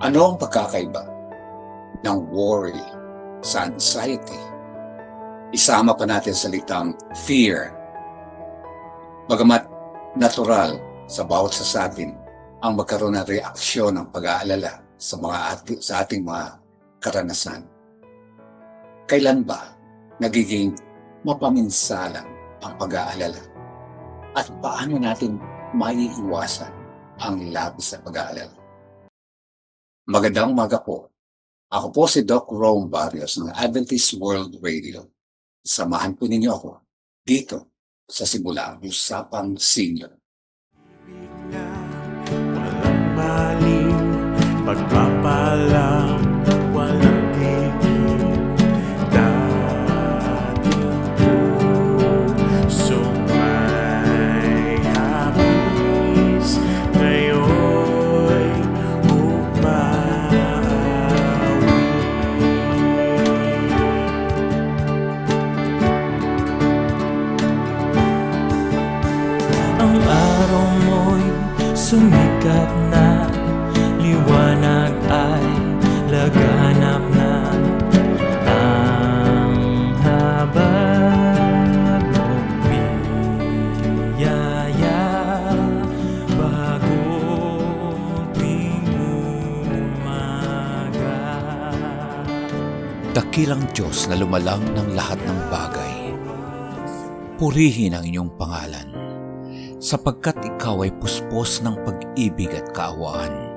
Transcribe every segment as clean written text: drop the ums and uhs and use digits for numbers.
Ano ang pagkakaiba ng worry sa anxiety? Isama pa natin salitang fear. Bagamat natural sa bawat isa sa atin ang magkaroon ng reaksyon ng pag-aalala sa ating mga karanasan. Kailan ba nagiging mapaminsalang ang pag-aalala? At paano natin maiiwasan ang labis na pag-aalala? Magandang umaga po. Ako po si Doc Rome Barrios ng Adventist World Radio. Samahan po ninyo ako dito sa Simulang Usapang Senior. Walang maliw, pagpapalang, walang tigil. Dating puso may hapis, ngayon'y ang araw mo'y sumikat na, liwanag ay laganap na. Ang habag mong biyaya, bagong umaga. Dakilang Diyos na lumalang ng lahat ng bagay, purihin ang inyong pangalan, sapagkat ikaw ay puspos ng pag-ibig at kaawaan.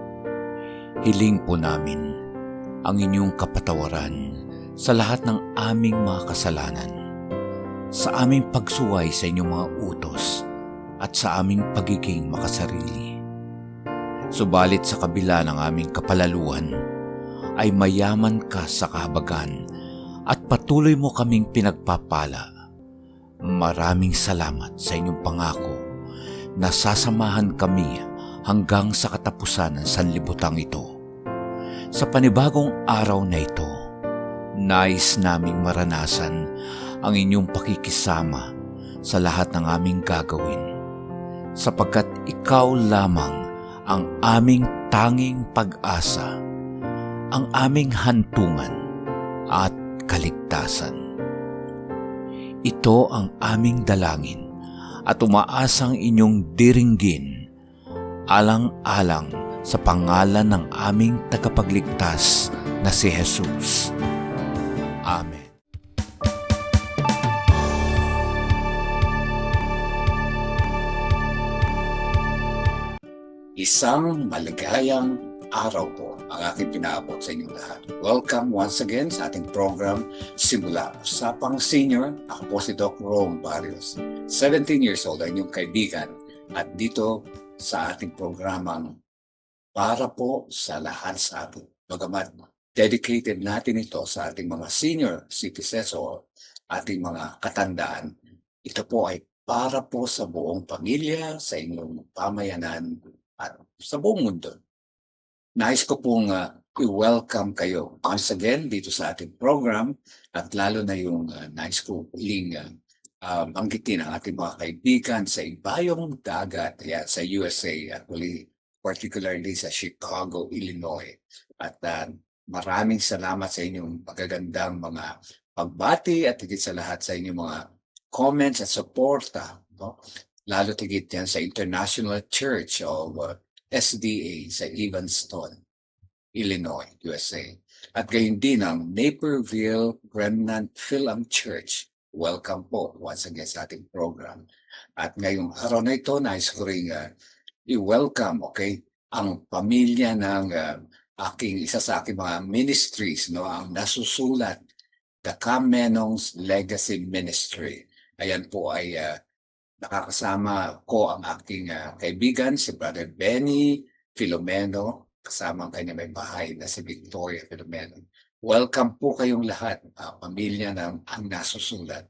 Hiling po namin ang inyong kapatawaran sa lahat ng aming mga kasalanan, sa aming pagsuway sa inyong mga utos at sa aming pagiging makasarili. Subalit sa kabila ng aming kapalaluan, ay mayaman ka sa kahabagan at patuloy mo kaming pinagpapala. Maraming salamat sa inyong pangako na sasamahan kami hanggang sa katapusan ng sanlibutang ito. Sa panibagong araw na ito, nais naming maranasan ang inyong pakikisama sa lahat ng aming gagawin, sapagkat ikaw lamang ang aming tanging pag-asa, ang aming hantungan at kaligtasan. Ito ang aming dalangin at umaasang inyong diringgin, alang-alang sa pangalan ng aming tagapagligtas na si Jesus. Amen. Isang maligayang araw po ang aking pinaabot sa inyong lahat. Welcome once again sa ating program Simula Usapang Senior. Ako po si Doc Rome Barrios, 17 years old, ang inyong kaibigan, at dito sa ating programang para po sa lahat sa atin. Bagamat dedicated natin ito sa ating mga senior citizens o ating mga katandaan, ito po ay para po sa buong pamilya, sa inyong pamayanan at sa buong mundo. Nais ko pong i-welcome kayo once again dito sa ating program, at lalo na yung nais ko uling banggitin ang ating mga kaibigan sa ibayong dagat sa USA, at particularly sa Chicago, Illinois. At maraming salamat sa inyong magagandang mga pagbati at higit sa lahat sa inyong mga comments at suporta, no? Lalo tigit yan sa International Church of SDA sa Evanston, Illinois, USA. At gayon din ang Naperville Remnant Philam Church. Welcome po once again sa ating program. At ngayong araw na ito, nais ko rin i-welcome, ang pamilya ng isa sa aking mga ministries, no, ang nasusulat, The Kamenong's Legacy Ministry. Ayan po ay nakakasama ko ang aking kaibigan, si Brother Benny Filomeno, kasama ang kanya may bahay na si Victoria Filomeno. Welcome po kayong lahat, pamilya ng ang nasusulat.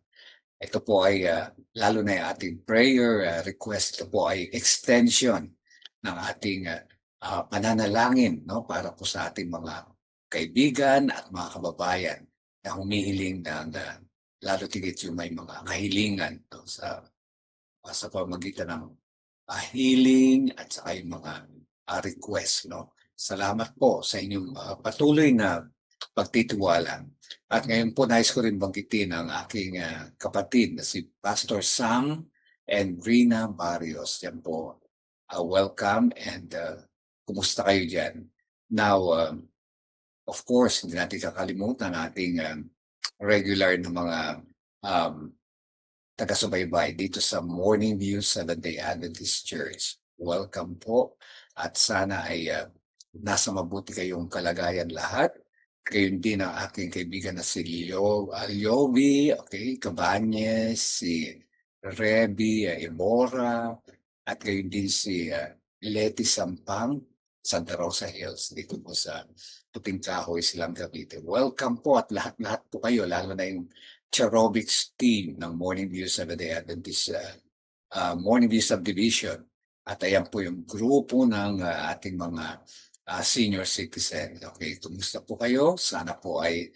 Ito po ay, lalo na yung ating prayer request, ito po ay extension ng ating pananalangin, no, para po sa ating mga kaibigan at mga kababayan na humihiling ng lalo tigit yung may mga kahilingan, no, sa pamagitan ng healing at saka yung mga request, no. Salamat po sa inyong patuloy na pagtitiwala. At ngayon po nais ko rin banggitin ang aking kapatid na si Pastor Sam and Rina Barrios. Yan po, welcome and kumusta kayo dyan? Now, of course, hindi natin kakalimutan ating regular na mga taga-subaybay dito sa Morning View Seventh-day Adventist Church. Welcome po at sana ay nasa mabuti kayong kalagayan lahat. Gayon din ang aking kaibigan na si Liovi, okay, Cabañez, si Rebi Ibora, at gayon din si Leti Sampang, Santa Rosa Hills, dito po sa Puting Kahoy, Silang Cavite. Welcome po at lahat-lahat po kayo, lalo na yung Cherobics team ng Morning View Seventh-day Adventist Morning View Subdivision. At ayan po yung grupo ng ating mga senior citizen. Okay, kumusta po kayo? Sana po ay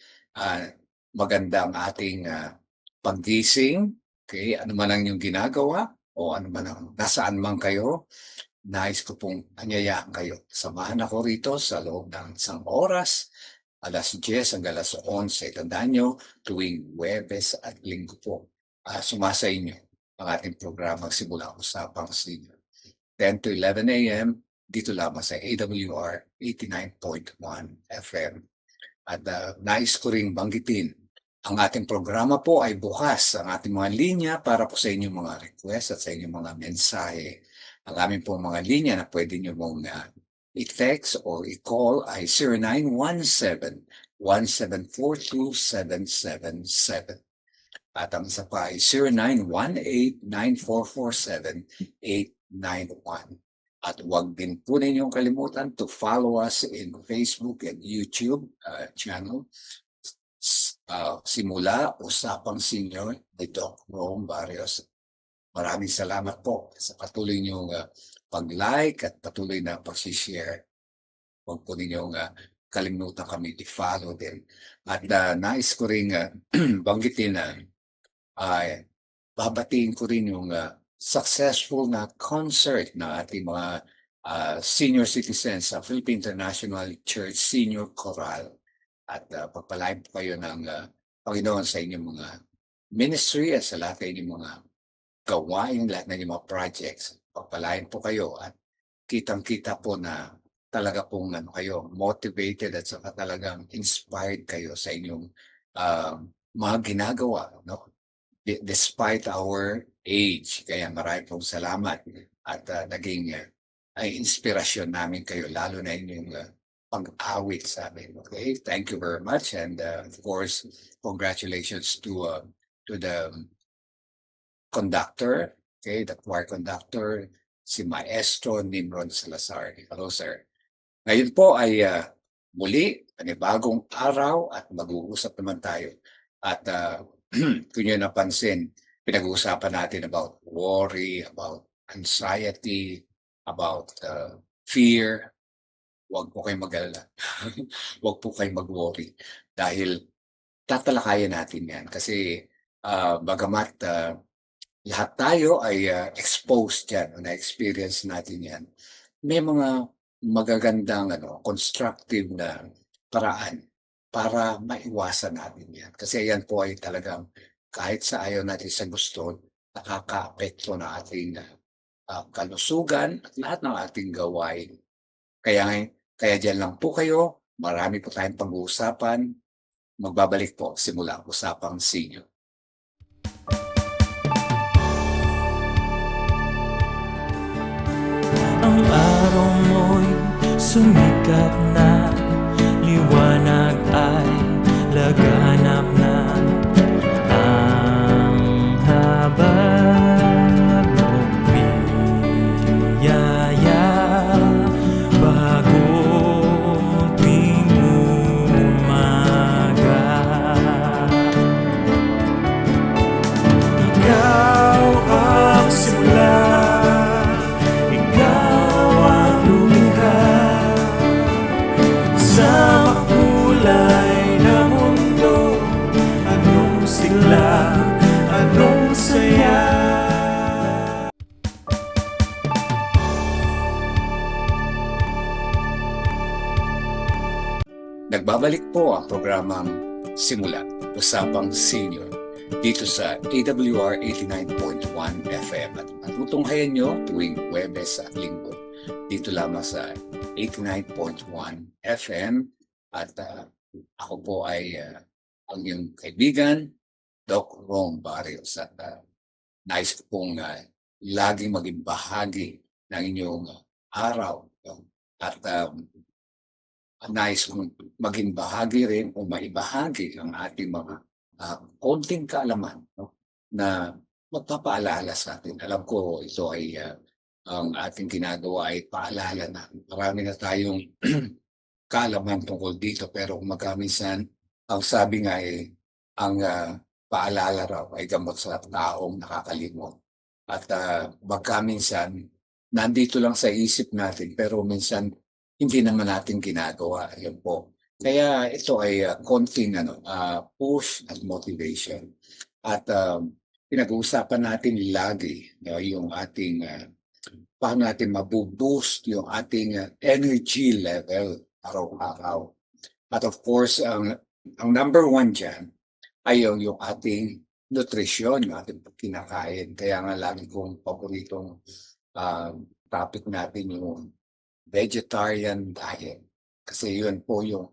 maganda ang ating paggising. Okay, ano man ang inyong ginagawa o ano man ang nasaan man kayo, nais ko pong anyayaan kayo. Samahan ako rito sa loob ng isang oras, alas 10 hanggang alas 11. Tandaan nyo, tuwing Huwebes at Linggo po, sumasa inyo ang ating programang Simula Usapang Senior. 10 to 11 a.m. dito lamang sa AWR 89.1 FM. At nais ko ring banggitin, ang ating programa po ay bukas ang ating mga linya para po sa inyong mga request at sa inyong mga mensahe. Ang aming po mga linya na pwede nyo mong i-text or i-call ay 0917-1742-777. At ang isa pa ay 0918-9447-891. At huwag din po ninyong kalimutan to follow us in Facebook and YouTube channel. Simula Usapang Senior ni Doc Rome Barrios. Maraming salamat po sa patuloy niyong pag-like at patuloy na pag-share. Huwag po ninyong kalimutan kami i-follow din. At nais ko rin banggitin na babatiin ko rin yung successful na concert na ating mga senior citizens sa Philippine International Church Senior Choral. At pagpalain po kayo ng Panginoon sa inyong mga ministry at sa lahat ng inyong mga gawain, lahat ng inyong mga projects. Pagpalain po kayo at kitang-kita po na talaga pong kayo motivated at saka talagang inspired kayo sa inyong mga ginagawa, no? Despite our age. Kaya marami pong salamat at naging ay inspirasyon namin kayo, lalo na inyong pag-awit sa amin. Okay, thank you very much and of course, congratulations to the conductor, okay, the choir conductor, si Maestro Nimron Salazar. Hello, sir. Ngayon po ay muli, panibagong araw at mag-uusap naman tayo. At kung nyo napansin, pinag-uusapan natin about worry, about anxiety, about fear. Huwag po kayong mag-alala. Huwag po kayong mag-worry. Dahil tatalakayan natin yan. Kasi bagamat lahat tayo ay exposed yan, na-experience natin yan, may mga magagandang constructive na paraan para maiwasan natin yan. Kasi yan po ay talagang kahit sa ayaw natin sa gusto, nakaka-apekto na ating kalusugan at lahat ng ating gawain. Kaya dyan lang po kayo. Marami po tayong pag-uusapan. Magbabalik po simula Usapang Senior. Ang araw mo'y sumikat na, liwanag ay laganap na. Ang habag mong biyaya, bagong tuwing umaga. Ikaw ang simula, ikaw ang lumikha Nagbabalik po ang programang Simula, Usapang Senior dito sa AWR 89.1 FM at matutunghayan nyo tuwing Huwebes at Linggo dito lamang sa 89.1 FM at ako po ay ang iyong kaibigan, Doc Rom Barrios at nais ko pong laging maging bahagi ng inyong araw at nais kong maging bahagi rin o maibahagi ang ating mga konting kaalaman na magpapaalala sa atin. Alam ko ito ay ang ating ginagawa ay paalala na marami na tayong kaalaman tungkol dito pero minsan ang sabi nga ay ang paalala raw ay gamot sa taong nakakalimot. At minsan nandito lang sa isip natin pero minsan hindi naman natin ginagawa. Yun po. Kaya ito ay konting push at motivation. At pinag-uusapan natin lagi yung ating paano natin mabuboost yung ating energy level araw-araw. At of course, ang number one dyan ay yung ating nutrition, yung ating kinakain. Kaya nga lagi kong paboritong topic natin yung vegetarian diet. Kasi yun po yung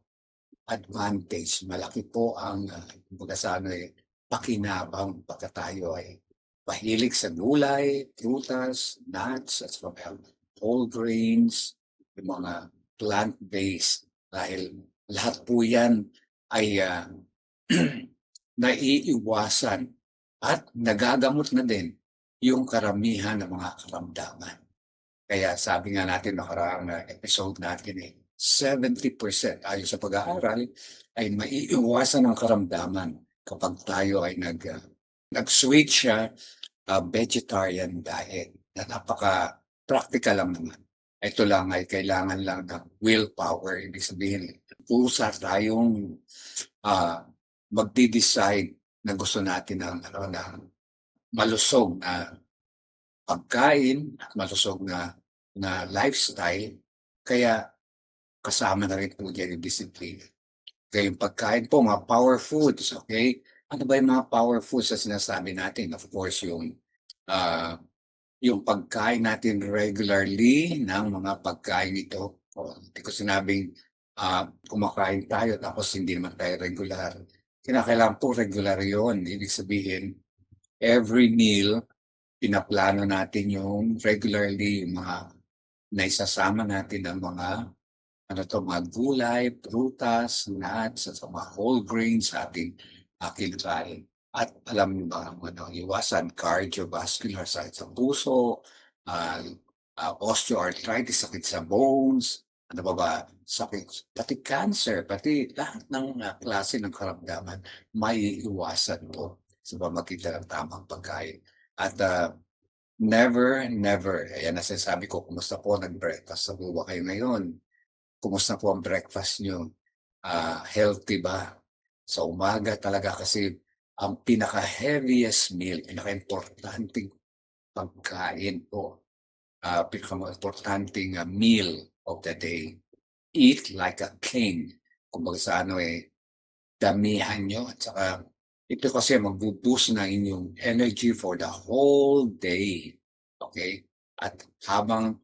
advantage. Malaki po ang pakinabang pagka tayo ay mahilig sa gulay, prutas, nuts, at whole grains, yung mga plant-based. Dahil lahat po yan ay naiiwasan at nagagamot na din yung karamihan ng mga karamdaman. Kaya sabi nga natin nakaraang episode natin 70% ayon sa pag-aaral ay maiiwasan ang karamdaman kapag tayo ay nag-switch siya vegetarian diet na napaka-practical lang naman. Ito lang ay kailangan lang ng willpower. Ibig sabihin, pusa tayong magdi-decide na gusto natin ng malusog na pagkain at malusog na lifestyle. Kaya kasama na rin po dyan yung discipline. Kaya yung pagkain po, mga power foods, okay? Ano ba yung mga power foods na sinasabi natin? Of course, yung pagkain natin regularly ng mga pagkain ito. Hindi ko sinabing kumakain tayo tapos hindi naman tayo regular. Kinakailangan po regular yun. Ibig sabihin, every meal, pinaplano natin yung regularly, yung mga naisasama natin ng mga mga gulay, prutas, nuts, at mga whole grains sa ating kinakain. At alam niyo ba, iwasan cardiovascular sakit sa puso, osteoarthritis, sakit sa bones, sakit, pati cancer, pati lahat ng klase ng karamdaman, may iwasan po sa pamagitan ng tamang pagkain. At never, ayan nasasabi ko, kumusta po nag-breakfast sa buwa kayo ngayon? Kumusta po ang breakfast nyo? Healthy ba? Sa umaga talaga kasi ang pinaka-heaviest meal, pinaka-importanting pagkain po, pinaka-importanting meal of the day. Eat like a king. Kumbaga sa damihan nyo. At saka ito kasi mag-boost na inyong energy for the whole day. Okay? At habang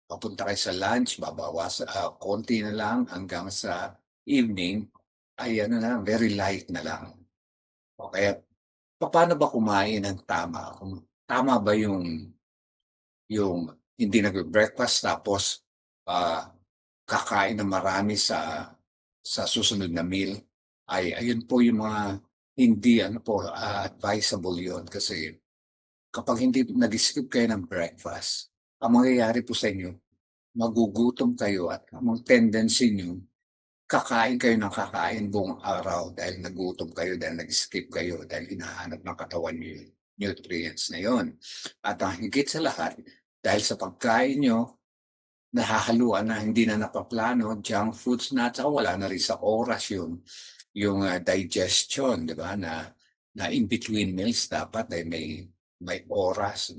papunta kayo sa lunch, babawas konti na lang hanggang sa evening, ay very light na lang. Okay? Paano ba kumain ng tama? Kung tama ba yung hindi nag-breakfast tapos kakain na marami sa susunod na meal, ay ayun po yung mga hindi advisable yun. Kasi kapag hindi nag-skip kayo ng breakfast, ang mangyayari po sa inyo, magugutom kayo at ang tendency nyo, kakain kayo ng kakain buong araw dahil nagutom kayo, dahil nag-skip kayo, dahil hinahanap ng katawan nyo yung nutrients na yon. At ang higit sa lahat, dahil sa pagkain nyo, nahahaluan na hindi na napaplano, junk foods na, at wala na rin sa oras yung digestion, di ba? Na in between meals dapat ay may oras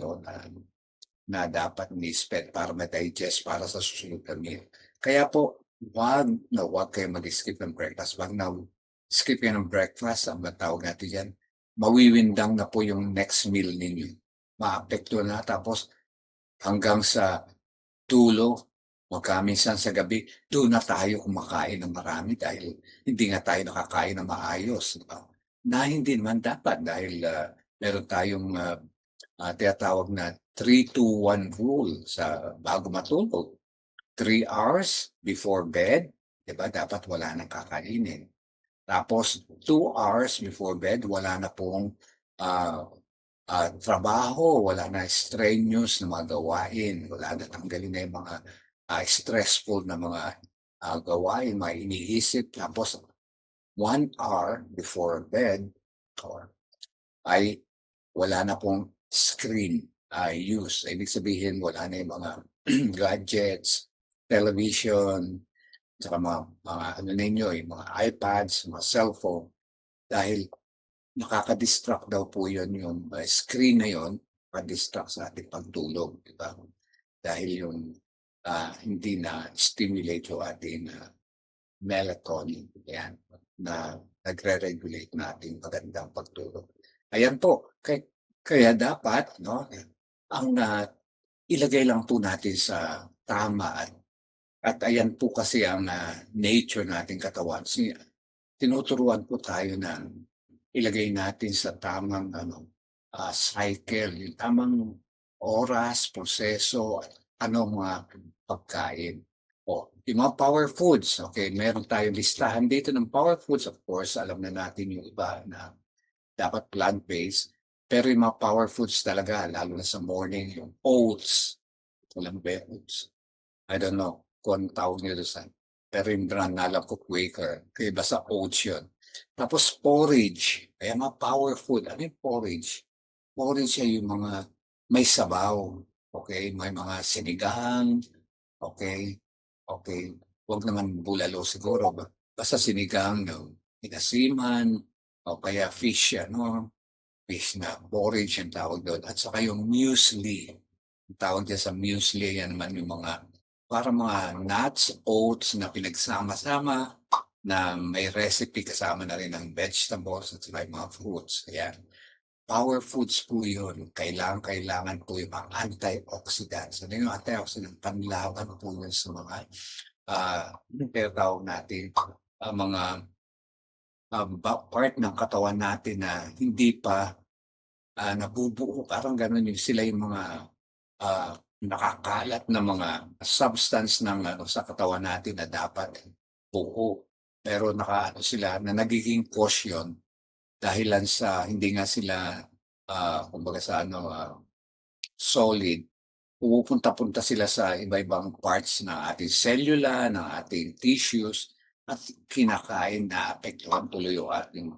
na dapat ni-spend para ma-digest para sa susunod na meal. Kaya po, wag kayo mag-skip ng breakfast. Wag na skip kayo ng breakfast, ang tawag natin diyan, mawiwindang na po yung next meal ninyo. Maapektuhan na tapos hanggang sa tulog, pagka minsan sa gabi, doon na tayo kumakain ng marami dahil hindi nga tayo nakakain ng maayos, di ba? Na hindi naman dapat dahil, meron tayong, tinatawag na 3-2-1 rule sa bago matulog. 3 hours before bed, 'di ba, dapat wala ng kakainin. Tapos 2 hours before bed, wala na pong, ah, trabaho, wala na strenuous na mga gawain, wala na tanggalin na yung mga, stressful na mga, gawain, mga iniisip. Tapos 1 hour before bed or ay wala na pong screen, use. Ibig sabihin wala na yung mga gadgets, television, tsaka mga ano ninyo, yung mga iPads, mga cellphone. Dahil nakaka-distract daw po yun, yung screen na yun, nakaka-distract sa ating pagtulog, di ba? Dahil yung hindi na stimulate yung ating melatonin, yan, na nagre-regulate na ating magandang pagtulog. Ayan po, kaya dapat, no, ang ilagay lang po natin sa tama at ayan po kasi ang nature nating katawan. Tinuturuan po tayo na ilagay natin sa tamang ano, cycle, yung tamang oras, proseso, at ano mga pagkain. O, yung mga power foods, okay, meron tayong listahan dito ng power foods. Of course, alam na natin yung iba na dapat plant-based. Pero yung mga power foods talaga, lalo na sa morning, yung oats, walang ba yung oats? I don't know kung anong tawag nila sa, pero yung brand na alam ko Quaker, kaya basta oats yun. Tapos porridge, kaya mga power food. Ano yung porridge? Porridge ay yung mga may sabaw, okay? May mga sinigang, okay? Okay, wag naman bulalo siguro, basta sinigang, no? Inasiman, o kaya fish, ano, fish na porridge ang tawag doon. At saka yung muesli. Ang tawag dyan sa muesli, yan naman yung mga para mga nuts, oats na pinagsama-sama na may recipe kasama na rin ng vegetables at saka yung mga fruits. Ayan. Power foods po yun. Kailangan po yung mga antioxidants. Ano yung antioxidant? Panlaban po yun sa mga tinatawag natin mga part ng katawan natin na hindi pa nabubuo, parang gano'n yung sila yung mga nakakalat na mga substance ng ano, sa katawan natin na dapat buo. Pero nakaano sila na nagiging caution dahilan sa hindi nga sila kumbaga sa ano solid. Pumupunta-punta sila sa iba-ibang parts ng ating cellula, ng ating tissues at kinakain na apektuhan tuloy yung ating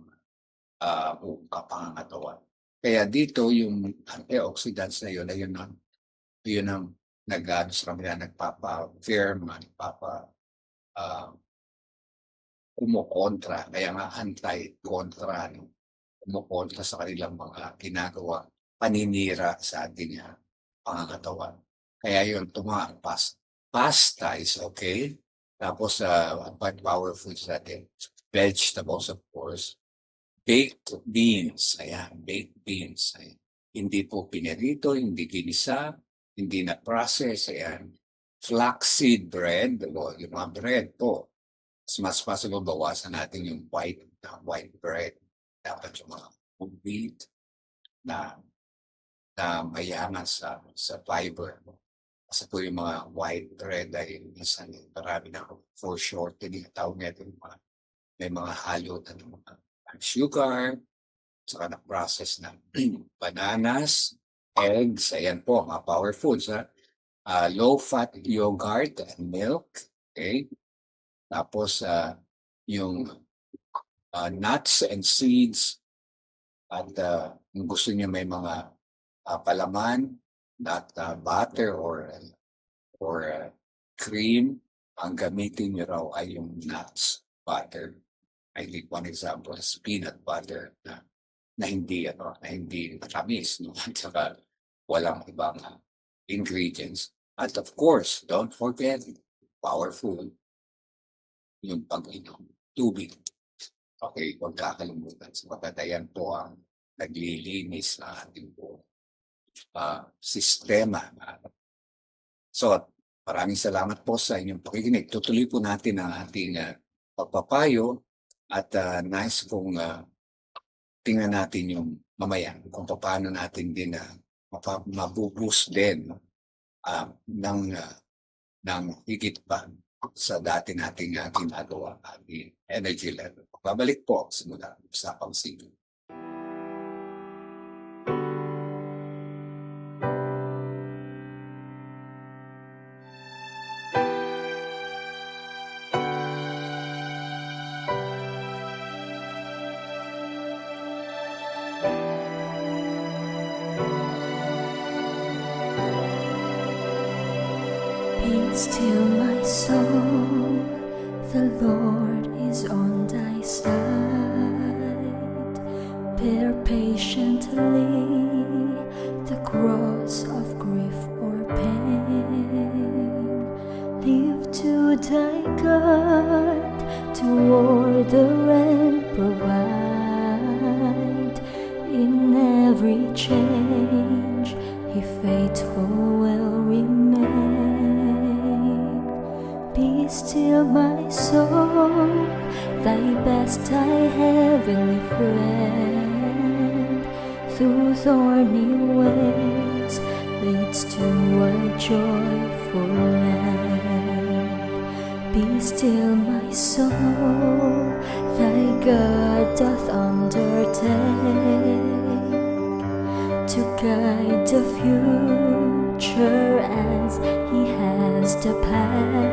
buong kapangangatawan. Kaya dito yung antioxidants na yun, yun ang nag-aano sa kanila, nagpapa-firm, ah, kumokontra, kaya nga anti-kontra, no? Kumokontra sa kanilang mga ginagawa, paninira sa ating pangangatawan. Kaya yun, pasta is okay. Tapos, power foods natin, vegetables of course, baked beans, ayan, baked beans. Ayan. Hindi po pinirito, hindi ginisa, hindi na-process, ayan. Flaxseed bread, o yung mga bread po. Mas possible bawasan natin yung white bread. Dapat yung mga whole wheat na mayaman sa fiber. Kasi po yung mga white bread ay minsan marami na for short, tinatawag natin may mga halo na ng mga sugar, saka na-process na bananas, eggs, ayan po, mga power foods. Low-fat yogurt and milk, okay? Tapos yung nuts and seeds at kung gusto niyo may mga palaman at butter or cream, ang gamitin niyo raw ay yung nuts, butter. I think one example is peanut butter na hindi matamis, no? At saka walang ibang ingredients. At of course, don't forget, powerful, yung pag-inom. Tubig. Okay, huwag kakalimutan. Sapagkat ayan po ang naglilinis ng ating po sistema. So, maraming salamat po sa inyong pakikinig. Tutuloy po natin ang ating pagpapayo at nais kong tingnan natin yung mamaya kung paano natin din mabuboost din ng higit pa sa dati nating ginagawa, ating energy level. Babalik po simula sa pangsinig. Be still, my soul, the Lord is on thy side. Bear patiently the cross of grief or pain. Live to thy God, to order and provide. In every change, He faithful will remain. Be still, my soul, thy best, thy heavenly friend. Through thorny ways leads to a joyful land. Be still, my soul, thy God doth undertake to guide the future as He has the past.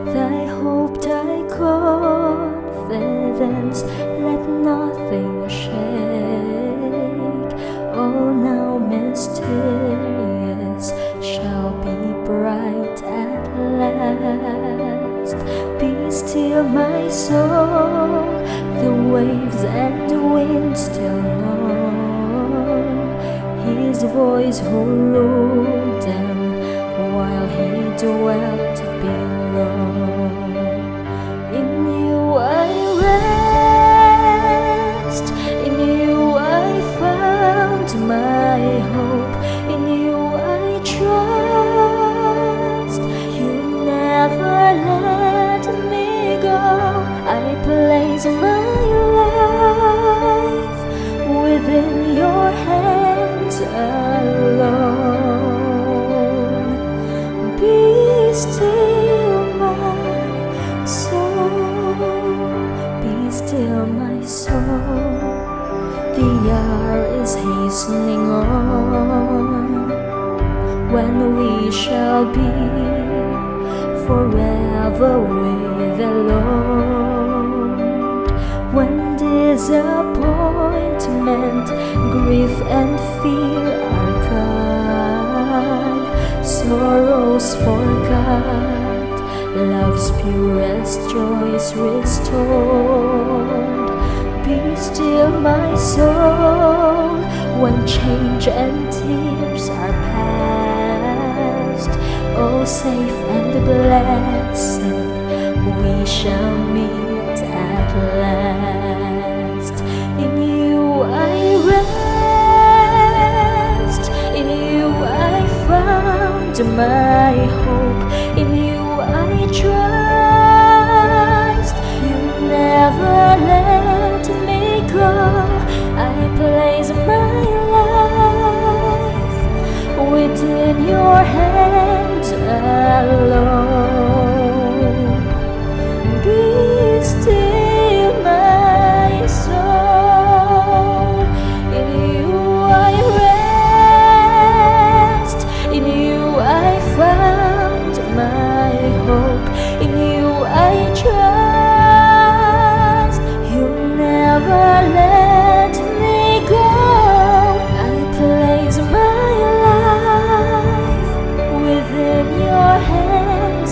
Thy hope, thy confidence, let nothing shake. All now mysterious shall be bright at last. Be still, my soul, the waves and the wind still know His voice who ruled them while He dwelt below. In you I rest, in you I found my hope, in you I trust. You never let me go. I place my life within your hands alone. Be still, my soul, be still, my soul. The hour is hastening on when we shall be forever with the Lord. When disappointment, grief and fear are gone, sorrows forgot, love's purest joys restored. Be still, my soul, when change and tears are past. Oh, safe and blessed, we shall meet at last. In you I rest, in you I found my hope, in you I trust. You never let me go. I place my life within your hands alone. Be still, my soul, in you I rest, in you I found my hope, in you I trust. You never let me go. I place my life within your hands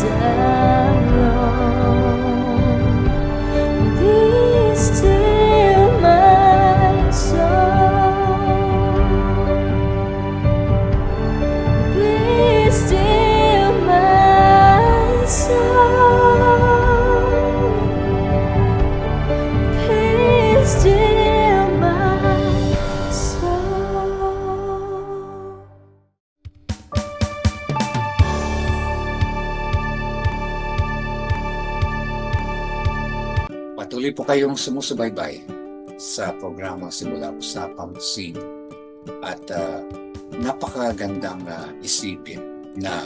Muli po kayong sumusubaybay sa programang Simula Usapang Senior. At napakagandang isipin na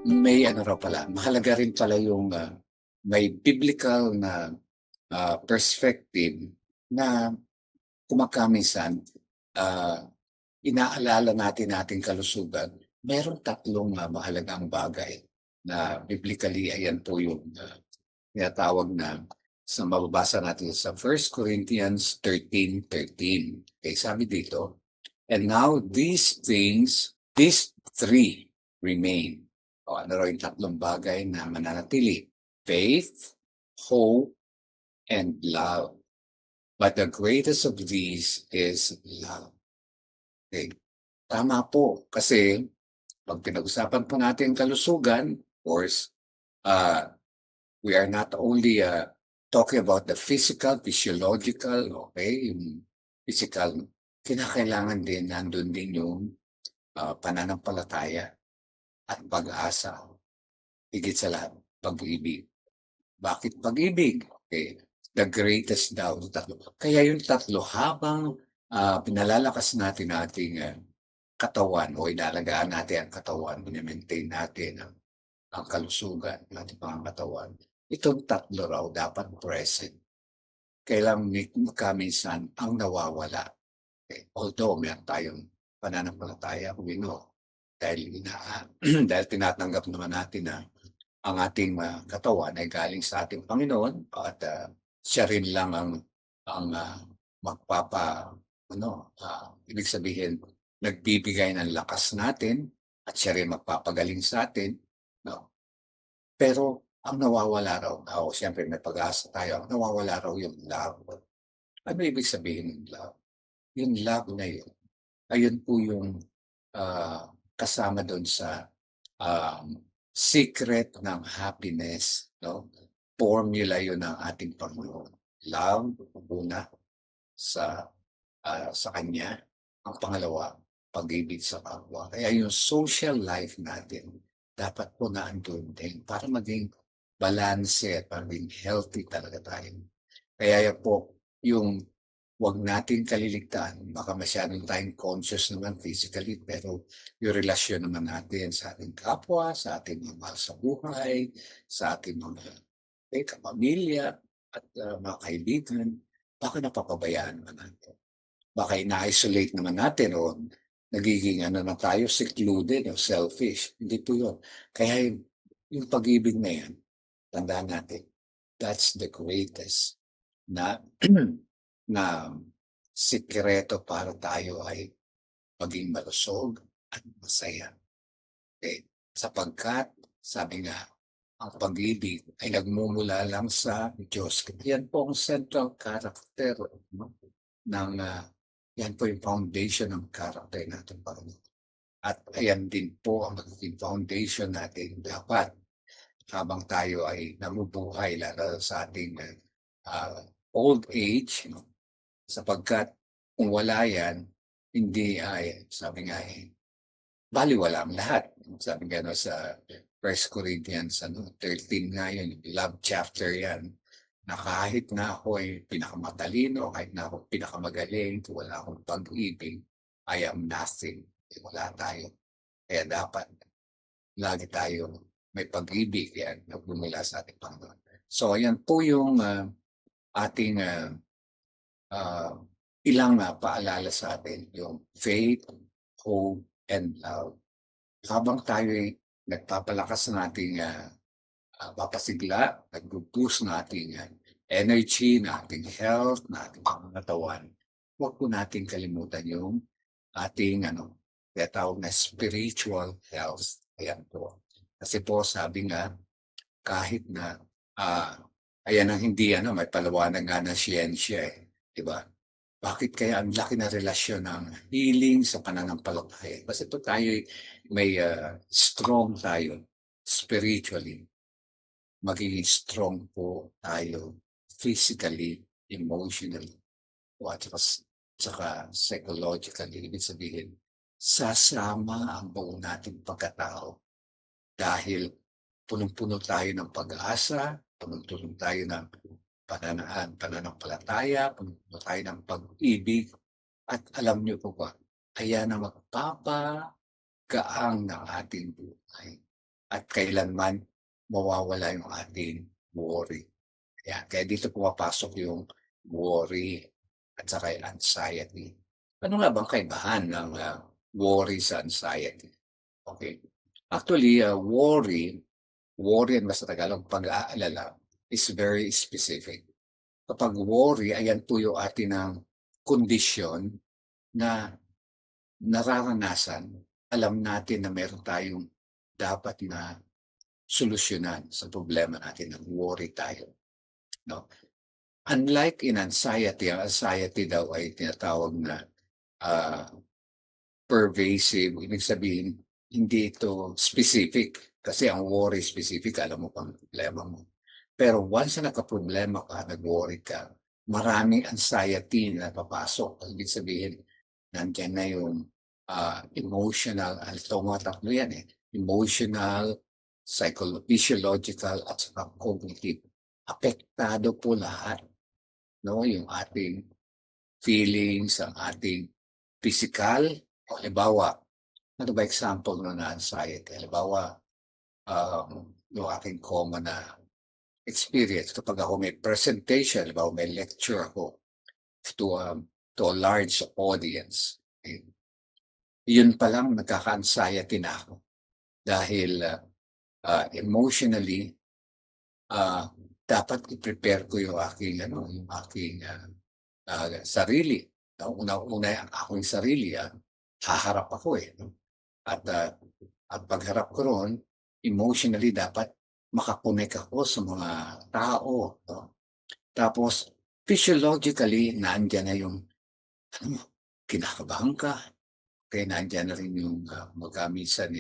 may ano raw pala, mahalaga rin pala yung may biblical na perspective na kumakaminsan inaalala natin ating kalusugan. Merong tatlong mahalagang bagay na biblically, ayan po yung tinatawag na sa mababasa natin sa 1 Corinthians 13:13. Okay, sabi dito, and now these three remain. O ano raw yung tatlong bagay na mananatili? Faith, hope, and love. But the greatest of these is love. Okay. Tama po. Kasi pag pinag-usapan po natin kalusugan, of course, we are not only talking about the physical, physiological, okay, yung physical, kinakailangan din, nandun din yung pananampalataya at pag-asa. Higit sa lahat, pag-ibig. Bakit pag-ibig? Okay. The greatest daw. Tatlo. Kaya yung tatlo, habang pinalalakas natin ating katawan o inalagaan natin ang katawan, maintain natin ang kalusugan ng ating pangangatawan, itong tatlo raw dapat present. Kailang kaminsan ang nawawala. Okay. Although meron tayong pananampalataya, we know, dahil tinatanggap naman natin na ang ating katawan ay galing sa ating Panginoon at siya rin lang ang ibig sabihin, nagbibigay ng lakas natin at siya rin magpapagaling sa atin. No? Pero ang nawawala raw, siyempre may pag-asa tayo, ang nawawala raw yung love. Ano ibig sabihin ng love? Yung love na yun, ayun po yung kasama doon sa secret ng happiness, no? Formula yun ng ating Panginoon. Love, una, sa Kanya. Ang pangalawa, pag-ibig sa kapwa. Kaya yung social life natin, dapat po naandun din para maging balance at para maging healthy talaga tayo. Kaya po, yung huwag natin kaliligtaan, baka masyadong tayong conscious naman physically, pero yung relasyon naman natin sa ating kapwa, sa ating mga mahal sa buhay, sa ating mga kapamilya at mga kaibigan, baka napapabayaan naman natin. Baka ina-isolate naman natin o nagiging na tayo, secluded o selfish. Hindi po yun. Kaya yung pag-ibig na yan, tandaan natin, that's the greatest na na sikreto para tayo ay maging malusog at masaya. Okay? Sapagkat, sabi nga, ang pag-ibig ay nagmumula lang sa Diyos. Yan po ang central character ng yan po yung foundation ng character natin. At ayan din po ang magiging foundation natin dapat habang tayo ay namubuhay lalo sa ating old age, sapagkat kung wala yan, hindi ay, sabi nga baliwala ang lahat. Sabi nga sa 1 Corinthians 13 nga yun, love chapter yan, na kahit na ako ay pinakamatalino, kahit na ako pinakamagaling, kung wala akong pag-ibig, I am nothing. Wala tayo. Kaya dapat lagi tayo may pag-ibig yan na bumula sa ating Panginoon. So ayan po yung ating ilang paalala sa atin, yung faith, hope, and love. Habang tayo nagpapalakas ng ating papasigla, nag-boost ng ating energy, ng ating health, ng ating pangangatawan, huwag po natin kalimutan yung ating tinatawag na spiritual health. Ayan po. Kasi po sabi nga, kahit na ayan ang hindi may palawanag nga ng siyensya diba? Bakit kaya ang laki na relasyon ng healing sa pananampalataya? Kasi po tayo may strong tayo spiritually. Magiging strong po tayo physically, emotionally, at saka psychologically. Ibig sabihin, sasama ang buong nating pagkatao dahil punong-puno tayo ng pag-asa, punong-puno tayo ng pananampalataya, puno tayo ng pag-ibig, at alam niyo po ba, ayan ang magpapagaang ng ating buhay at kailanman mawawala yung ating worry. Kaya dito pumapasok yung worry at saka yung anxiety. Ano nga bang kaibahan ng worry sa anxiety? Okay. Actually, worry and sa Tagalog, pag-aalala, is very specific. Kapag worry, ayan po yung atin ng kondisyon na nararanasan, alam natin na meron tayong dapat na solusyonan sa problema natin, nag-worry tayo. No? Unlike in anxiety, ang anxiety daw ay tinatawag na pervasive. Ibig sabihin, hindi ito specific. Kasi ang worry specific, alam mo pang problema mo. Pero once na nagka-problema ka, nag-worry ka, maraming anxiety na papasok. Ibig sabihin, nandiyan na yung emotional, tatlo yan emotional, physiological, at saka cognitive. Apektado po lahat, no? Yung ating feelings, ang ating physical. Halimbawa, ano ba example na anxiety? Halimbawa, yung aking common na experience kapag ako may presentation, halimbawa may lecture ako to a large audience. Okay? Yun pa lang nagkaka-anxiety na ako dahil emotionally dapat i-prepare ko yung aking sarili. Una-una ako yung sarili, haharap ako At pagharap ko ron, emotionally dapat makakonek ako sa mga tao. No? Tapos, physiologically, naandyan na yung kinakabahan ka. Kaya naandyan na rin yung magkamisan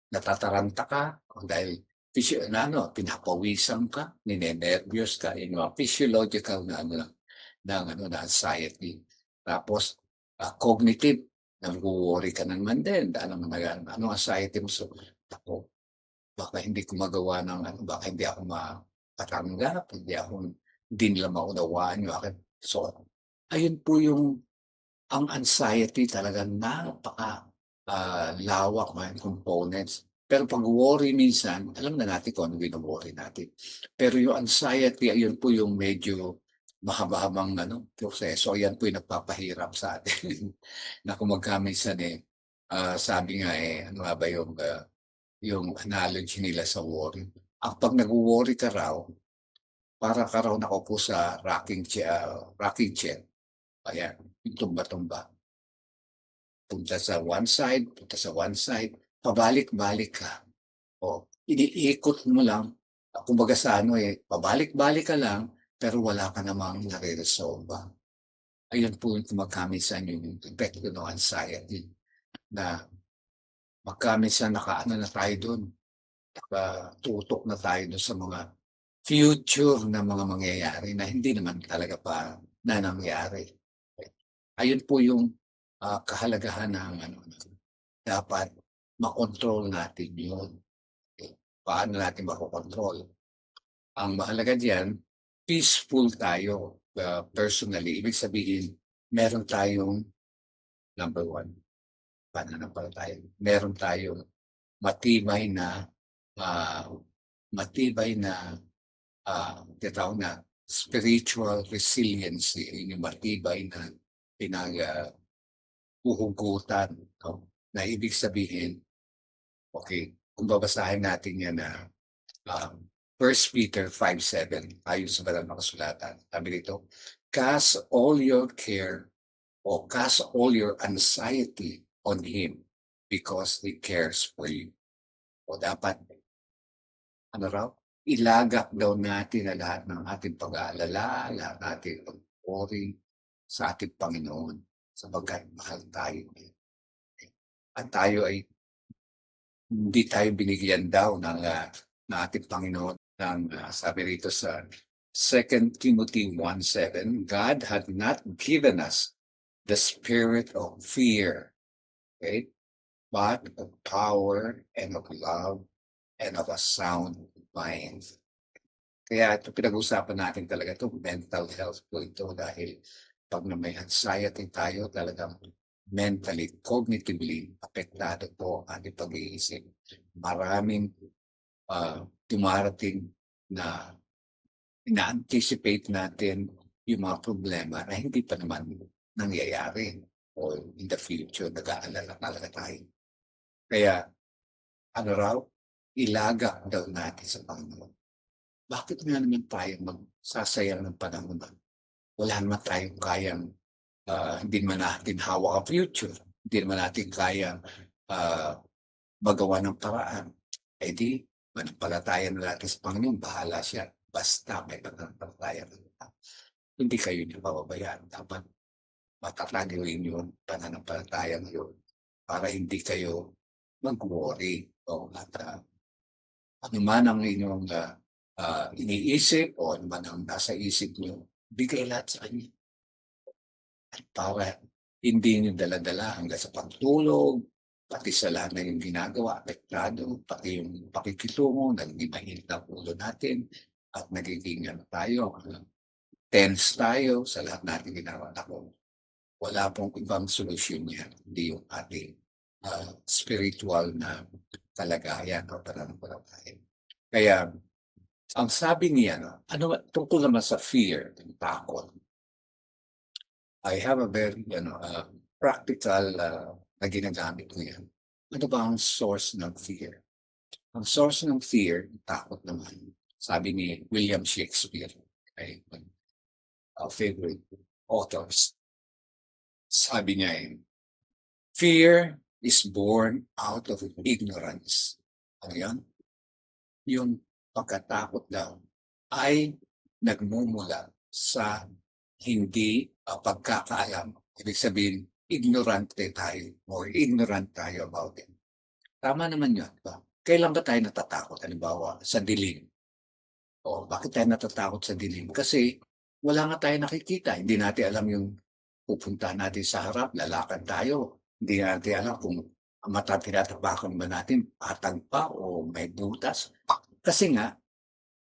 natataranta ka dahil pinapawisan ka, ninenervyos ka, yung mga physiological na anxiety. Tapos, cognitive, nag-worry ka naman din. Anxiety mo? So, ako, baka hindi ko magawa baka hindi ako makatanggap, hindi nila maunawaan yung akin. So, ayun po ang anxiety talagang lawak mga components. Pero pag worry minsan, alam na natin kung ano wino-worry natin. Pero yung anxiety, ayun po yung medyo mahaba-habang proseso. Ayan po yung nagpapahirap sa atin. Na kung magkaminsan sabi nga ano nga ba yung analogy nila sa worry. Pag nag-worry ka raw, para ka raw nakaupo sa rocking chair. Ayan, yung tumba-tumba. Punta sa one side, pabalik-balik ka. Iniikot mo lang. Kumbaga sa pabalik-balik ka lang, pero wala ka namang nare-resolve. Ayun po yung magkamisan yung epekto ng anxiety na magkamisan nakaano na tayo doon. Tutok na tayo doon sa mga future na mga mangyayari na hindi naman talaga pa na nangyari. Ayun po yung kahalagahan ng dapat makontrol natin yun. Paano natin makokontrol? Ang mahalaga diyan, peaceful tayo personally. Ibig sabihin, meron tayong number one, pananampalataya. Meron tayong matibay na tinatawag na spiritual resiliency. Yung matibay na huhugutan. Na ibig sabihin, okay, kung babasahin natin yan na 1 Peter 5:7, ayon sa banal na kasulatan, sabi dito, cast all your care or cast all your anxiety on Him because He cares for you. O dapat, ilagak daw natin na lahat ng ating pag-aalala, lahat ng ating pag-worry sa ating Panginoon sapagkat mahal tayo. At tayo ay hindi tayo binigyan daw ng ating Panginoon ng sabi rito sa 2 Timothy 1:7, God had not given us the spirit of fear, okay, but of power and of love and of a sound mind. Kaya ito pinag-usapan natin talaga 'to, mental health po ito dahil 'pag na may anxiety tayo talagang mentally, cognitively apektado po ang ating pag-iisip. Maraming, dumarating na ina-anticipate natin yung mga problema na hindi pa naman nangyayari o in the future nag-aalala talaga tayo. Kaya ano raw, ilagak daw natin sa Panginoon. Bakit nga naman tayo magsasayang ng panahon na wala naman tayong kayang, hindi naman natin hawak ang future, hindi naman natin kayang, ah, magawa ng paraan, eh di mananampalataya na natin sa Panginoon, bahala siya, basta may pananampalataya ka. Hindi kayo niya pababayaan, dapat matatagin yung pananampalataya yun para hindi kayo mag-worry o at, ano man ang inyong, iniisip o ano man ang nasa isip niyo, bigay lahat sa Kanya. Para hindi niyo dala-dala hanggang sa pagtulog, pati sa lahat na yung ginagawa, apektado, pati yung pakikitungo, nagiging mainit ang ulo natin at nagiging ano tayo, tense tayo sa lahat natin ginagawa. Naku, wala pong ibang solusyon yan, hindi yung ating, spiritual na kalagayan o pananampalataya. Kaya ang sabi niya 'no, tungkol naman sa fear, yung takot. I have a very practical, na ginagamit ko 'yan. Ano ba ang source ng fear? Ang source ng fear, takot naman, sabi ni William Shakespeare, ay favorite authors. Sabi niya, "Fear is born out of ignorance." Ano 'yun? Yung pagkatakot daw ay nagmumula sa hindi, pagkakaalam. Ibig sabihin, ignorante tayo or ignorant tayo about it. Tama naman yun, 'di ba? Kailan ba tayo natatakot? Halimbawa, sa dilim. O bakit tayo natatakot sa dilim? Kasi wala nga tayong nakikita. Hindi natin alam yung pupuntahan natin sa harap, lalakad tayo. Hindi natin alam kung ang mata tinatapakan ba natin patag pa o may butas. Kasi nga,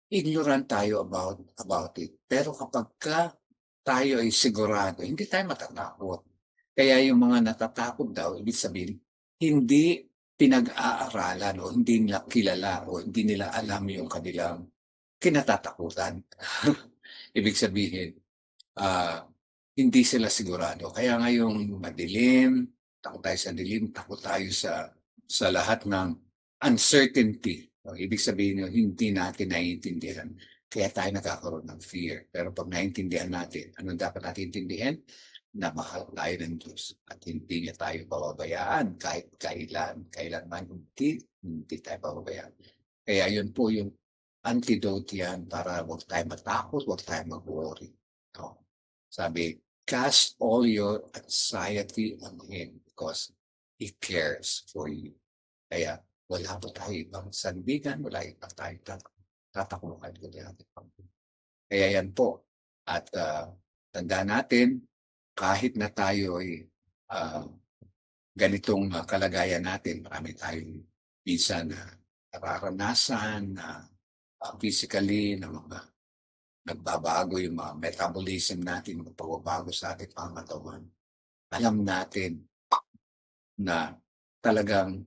ignorant tayo about it. Pero kapagka tayo ay sigurado, hindi tayo matatakot. Kaya yung mga natatakot daw, ibig sabihin, hindi pinag-aaralan o hindi nila kilala o hindi nila alam yung kanilang kinatatakutan. Ibig sabihin, ah, hindi sila sigurado. Kaya nga yung madilim, takot tayo sa dilim, takot tayo sa lahat ng uncertainty. O, ibig sabihin yun, hindi natin naiintindihan. Kaya tayo nagkakaroon ng fear. Pero pag naiintindihan natin, ano dapat natin intindihan? Na mahal tayo ng Diyos at hindi niya tayo pababayaan kahit kailan. Kailanman hindi tayo pababayaan. Kaya yun po yung antidote yan para huwag tayo matakot, huwag tayo mag-worry. No? Sabi, cast all your anxiety on Him because He cares for you. Kaya wala pa tayo ibang sandigan, wala pa tayo tatakutan kundi ating Panginoon. Kaya yan po. At tandaan natin, kahit na tayo ay ganitong kalagayan natin, marami tayong minsan na nararanasan na physically na mga nagbabago yung mga metabolism natin, pagbabago sa ating pangatawan. Alam natin na talagang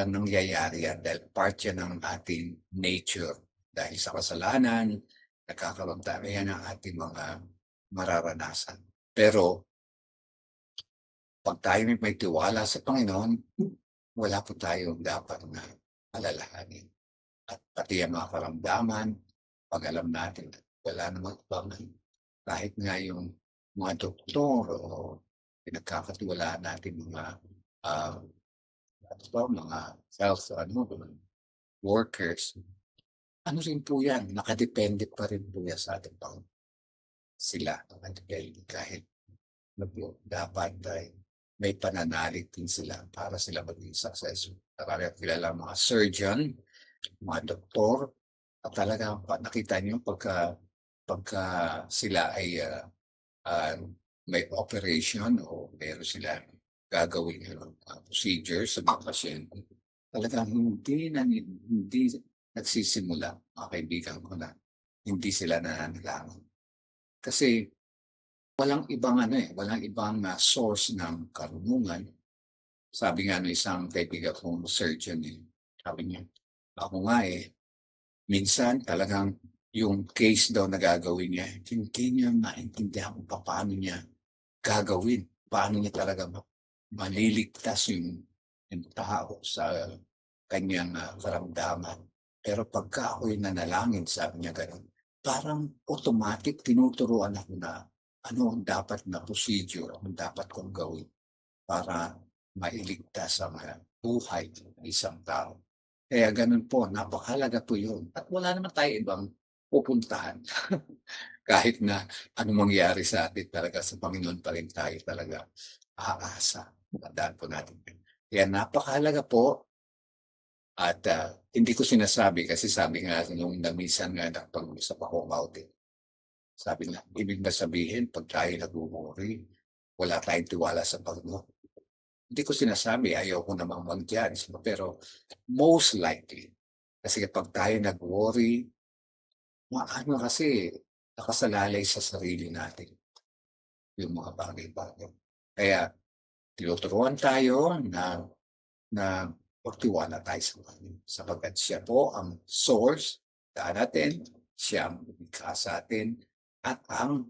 nangyayari yan dahil part yan ng ating nature. Dahil sa kasalanan, nagkakaroon tayo yan ng ating mga mararanasan. Pero, pag tayo may tiwala sa Panginoon, wala po tayong dapat na alalahanin. At pati ang mga karamdaman, pag alam natin, wala namang ibang kahit nga yung mga doktor o pinagkakatiwalaan natin mga mga health workers, ano rin po yan, nakadepende pa rin po yan sa ating Panginoon. Sila nakadepende kahit dapat may pananalig din sila para sila maging successful. Talagang kilala mga surgeon, mga doktor, at talagang nakita niyo pagka sila ay may operation o meron sila gagawin procedure sa mga pasyente, talagang hindi nagsisimula, mga kaibigan ko, na hindi sila nananalangin. Kasi walang ibang walang ibang source ng karunungan. Sabi nga ng isang kaibigan kong surgeon, sabi niya, ako nga minsan talagang yung case daw na gagawin niya, hindi niya maintindihan kung paano niya gagawin, paano niya talaga maliligtas yung tao sa kanyang karamdaman. Pero pagka ako'y nanalangin, sabi niya gano'n, parang automatic tinuturuan ako na ano ang dapat na procedure, ang dapat kong gawin para mailigtas ang buhay ng isang tao. Kaya gano'n po, napakahalaga po yun. At wala naman tayo ibang pupuntahan. Kahit na anong mangyari sa atin, talaga sa Panginoon pa rin tayo talaga aasa. Tandaan po natin. Kaya napakahalaga po. At hindi ko sinasabi kasi sabi nga nung minsan nga nakapag-usap ako about it. Sabi nga, ibig ba sabihin pag tayo nag-worry, wala tayong tiwala sa Panginoon? Hindi ko sinasabi, ayaw ko namang mag-judge. Pero most likely, kasi kapag tayo nag-worry, maano kasi nakasalalay sa sarili natin yung mga bagay-bagay. Kaya tinuturuan tayo na magtiwala tayo sa Panginoon sapagkat siya po ang source natin, siya ang lumikha sa atin, at ang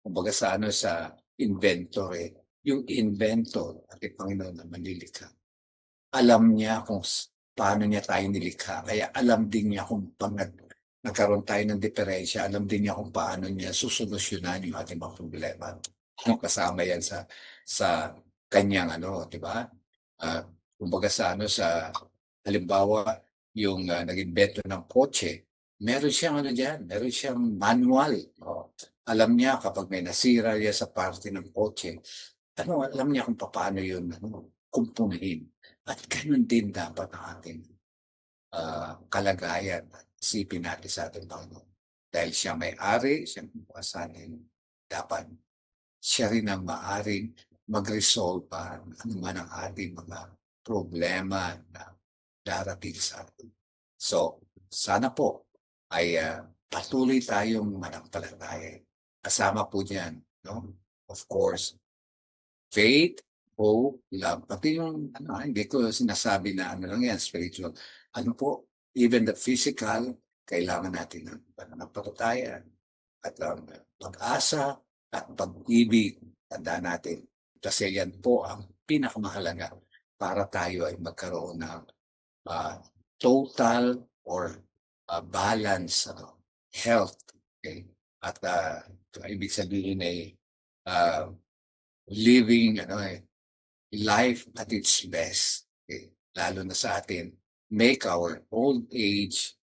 kumbaga sa inventor yung inventor at yung Panginoon na manlilikha. Alam niya kung paano niya tayo nilikha, kaya alam din niya kung nagkaroon tayo ng diferensya, alam din niya kung paano niya susolusyonan yung ating mga problema. Kasama yan sa kanyang di ba? Kumbaga sa halimbawa, yung nag-invento ng kotse, meron siyang meron siyang manual. Alam niya kapag may nasira niya sa parte ng kotse, alam niya kung paano yun kumpunin. At ganun din dapat ang ating kalagayan. Isipin natin sa ating Panginoon. Dahil siya may-ari, siya bukas sa atin, dapat siya rin ang maaring mag-resolve ano man ang ating mga problema na darating sa atin. So, sana po ay patuloy tayong manampalataya. Kasama po diyan, of course, faith, hope, love. Pati yung, hindi ko sinasabi na lang yan, spiritual. Even the physical, kailangan natin ng pananampalataya at pag-asa at pag-ibig. Tandaan natin. Kasi yan po ang pinakamahalaga para tayo ay magkaroon ng total or balance health. Okay? At ibig sabihin ay living life at its best. Okay? Lalo na sa atin, make our old age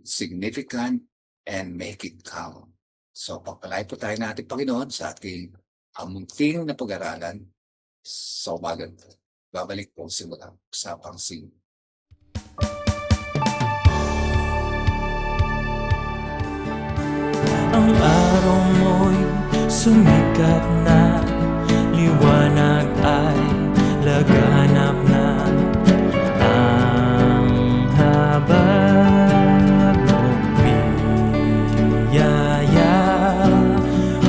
significant and make it count. So pagpalay po tayo natin, Panginoon, sa ating munting na pag-aralan sa umaga. Babalik po simula sa pangsing. Ang araw mo'y sumikat na, liwanag ay laganap na. Ang habag ng biyaya,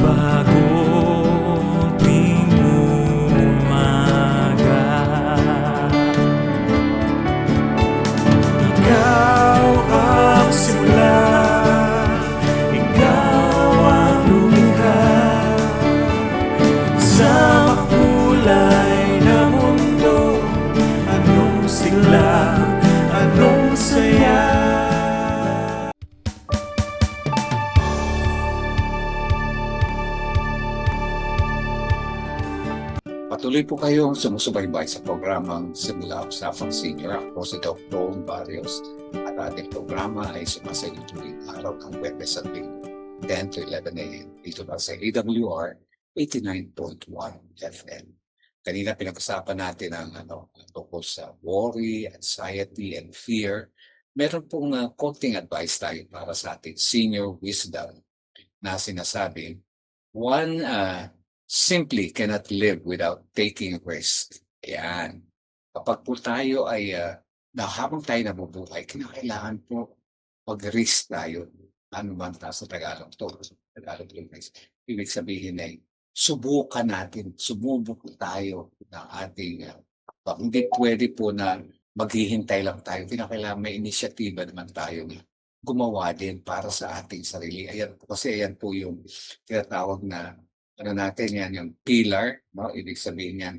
bagong tuwing umaga. Ikaw ang simula, anong saya. Patuloy po kayong sumusubaybay sa programang Simula Usapang Senior. Ako si Dr. Ron Barrios at ating programa ay sumasayo tuwing araw ng Webes at Linggo, 10 to 11 a.m. dito na sa AWR 89.1 FM. Kanina pinag-usapan natin ang tungkol sa worry, anxiety, and fear. Meron pong konting advice tayo para sa ating senior wisdom na sinasabi, one simply cannot live without taking risk. Ayan. Kapag po tayo ay na habang tayo nabubuhay, kinakailangan po mag-risk tayo. Ano man sa Tagalog to? Tagalog yung risk. Ibig sabihin ay subukan natin, sumubok tayo ng ating hindi pwede po na maghihintay lang tayo. Kinakailangan may inisyatiba naman tayo na gumawa din para sa ating sarili. Ayan po, kasi ayan po yung tinatawag na ano natin yan, yung pillar, no? Ibig sabihin yan,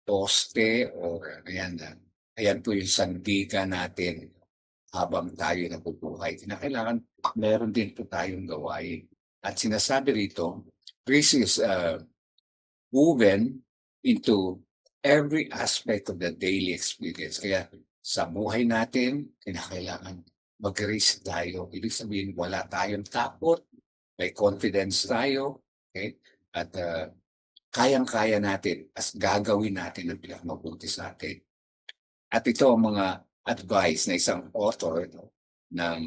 poste or ayan, ayan po yung sandigan natin habang tayo nabubuhay. Kinakailangan meron din po tayong gawain. At sinasabi rito, grace is woven into every aspect of the daily experience. Kaya sa buhay natin, kinakailangan mag-risk tayo. Ibig sabihin, wala tayong takot, may confidence tayo, okay? At kayang-kaya natin as gagawin natin ang pinakamabuti sa atin. At ito ang mga advice na isang author ng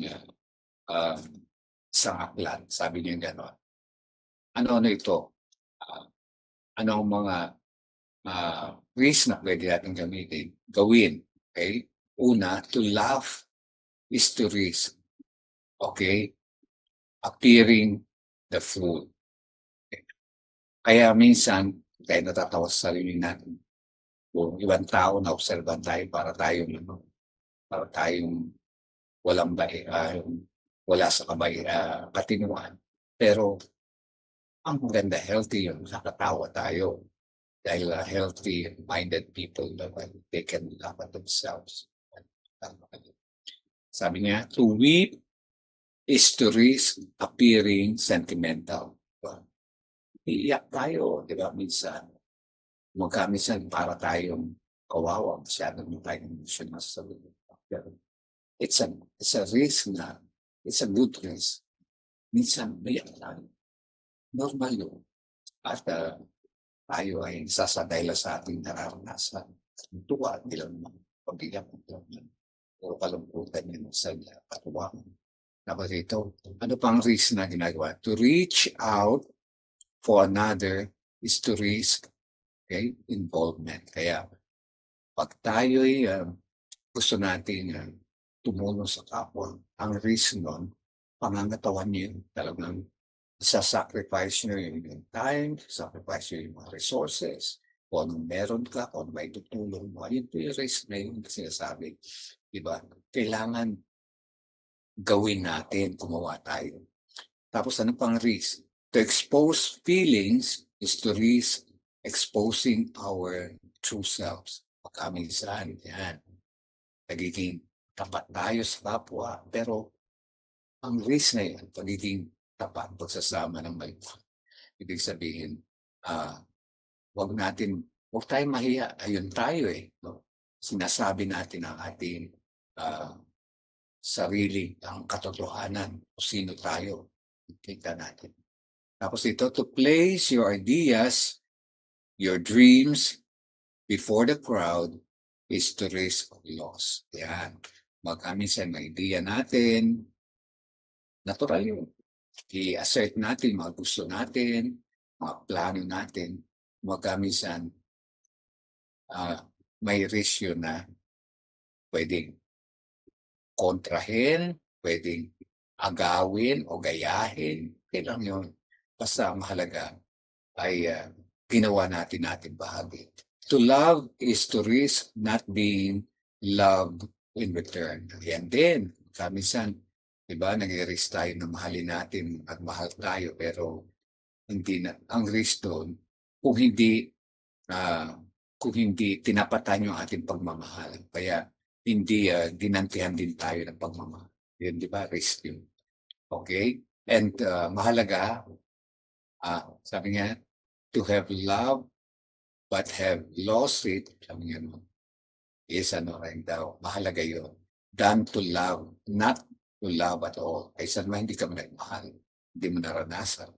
isang aklat. Sabi niya gano'n. Ano ito? Ano ang mga risk na pwede natin gawin? Okay? Una, to laugh is to risk. Okay? Appearing the fool. Okay. Kaya minsan, tayo natatawa sa sarili natin. Kung ibang tao na observan tayo para tayong walang wala sa katinuan. Pero ang maganda, healthy yun, nakatawa tayo. Dahil healthy-minded people, they can laugh at themselves. Sabi niya, to weep is to risk appearing sentimental. Iiyak tayo, di ba? Minsan, minsan para tayong kawawa, masyadong tayong emotional sa sarili. It's a risk na, it's a good risk. Minsan, mayak tayo. Normal yun. At tayo ay sasadayla sa ating nararanasan. Tuwa, hindi lang pag-iyak, o kalungkutan yun sa katuwaan. Tapos ito, ano pang risk na ginagawa? To reach out for another is to risk involvement. Kaya pag tayo'y gusto natin tumulong sa kapwa, ang risk nun, pangangatawan niyo talagang sacrifice nyo yung time, sacrifice nyo yung mga resources, kung meron ka, kung may tutulong mo, yun po yung risk na yung sinasabi. Diba? Kailangan gawin natin, gumawa tayo. Tapos ano pang risk? To expose feelings is to risk exposing our true selves. Pagkaminsan, yan. Nagiging tapat tayo sa kapwa, pero ang risk na yun, pagiging tapat, pagsasama ng may ibig sabihin, huwag tayong mahiya. Ayun tayo no? Sinasabi natin ang ating sarili, ang katotohanan, kung sino tayo. Kita natin. Tapos ito, to place your ideas, your dreams before the crowd is to risk loss. Yan. Minsan may idea natin, natural yun. I-assert natin mga gusto natin, mga plano natin, minsan may risk yun na pwedeng kontrahin, pwedeng agawin o gayahin. Kailang yun. Basta mahalaga ay ginawa natin bahagi. To love is to risk not being loved in return. Yan din. Minsan, diba, nag-risk tayo na mahalin natin at mahal tayo, pero hindi na. Ang risk doon, kung hindi tinapatan yung ating pagmamahal. Kaya hindi ginantihan din tayo ng pagmamahal. Yun, di ba? Risk yun. Okay? And mahalaga, sabi nga, to have love but have lost it, sabi nga is rin daw, mahalaga yun. Than to love, not to love at all. Ay saan hindi ka mahal, hindi mo naranasan.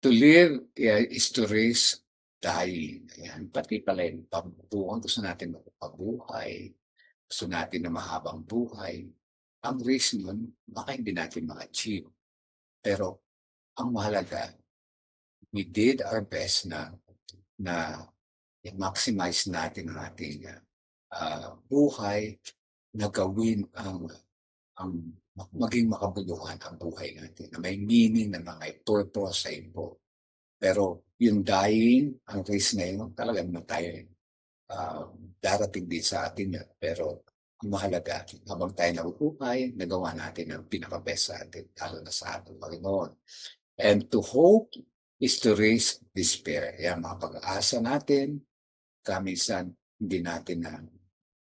To live is to risk dying. Ayan. Pati pala yung pagbubuhan, gusto natin magpabuhay, gusto natin na mahabang buhay. Ang risk nun, baka hindi natin ma-achieve. Pero ang mahalaga, we did our best na i-maximize natin ang ating buhay na gawin ang maging makabuluhan ang buhay natin, na may meaning, na may purpose sa po. Pero yung dying, ang race na yun, talagang tayo darating din sa atin yun. Pero ang mahalaga, habang tayo nabubuhay, nagawa natin ang pinaka-best sa atin, lalo na sa ating Panginoon. And to hope is to raise despair. Yan, mga pag-aasa natin, kamisan hindi natin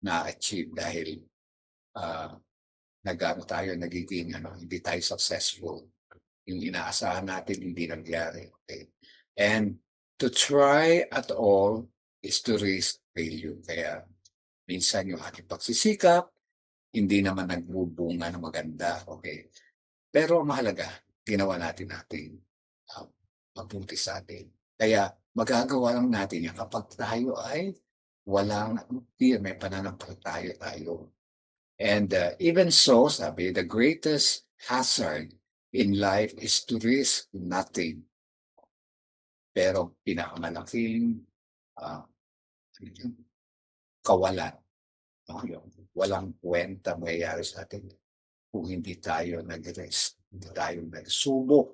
na-achieve dahil hindi tayo successful. Yung inaasahan natin, hindi nangyari. Okay? And to try at all is to raise failure. Kaya minsan yung ating pagsisikap, hindi naman nagbubunga ng maganda. Okay? Pero mahalaga, ginawa natin mabuti sa atin. Kaya magagawa lang natin yan kapag tayo ay walang fear, may pananampalataya tayo. And even so, sabi, the greatest hazard in life is to risk nothing. Pero pinakamalaking kawalan, walang kwenta mayayari sa atin kung hindi tayo nag-risk, hindi tayo nagsubok,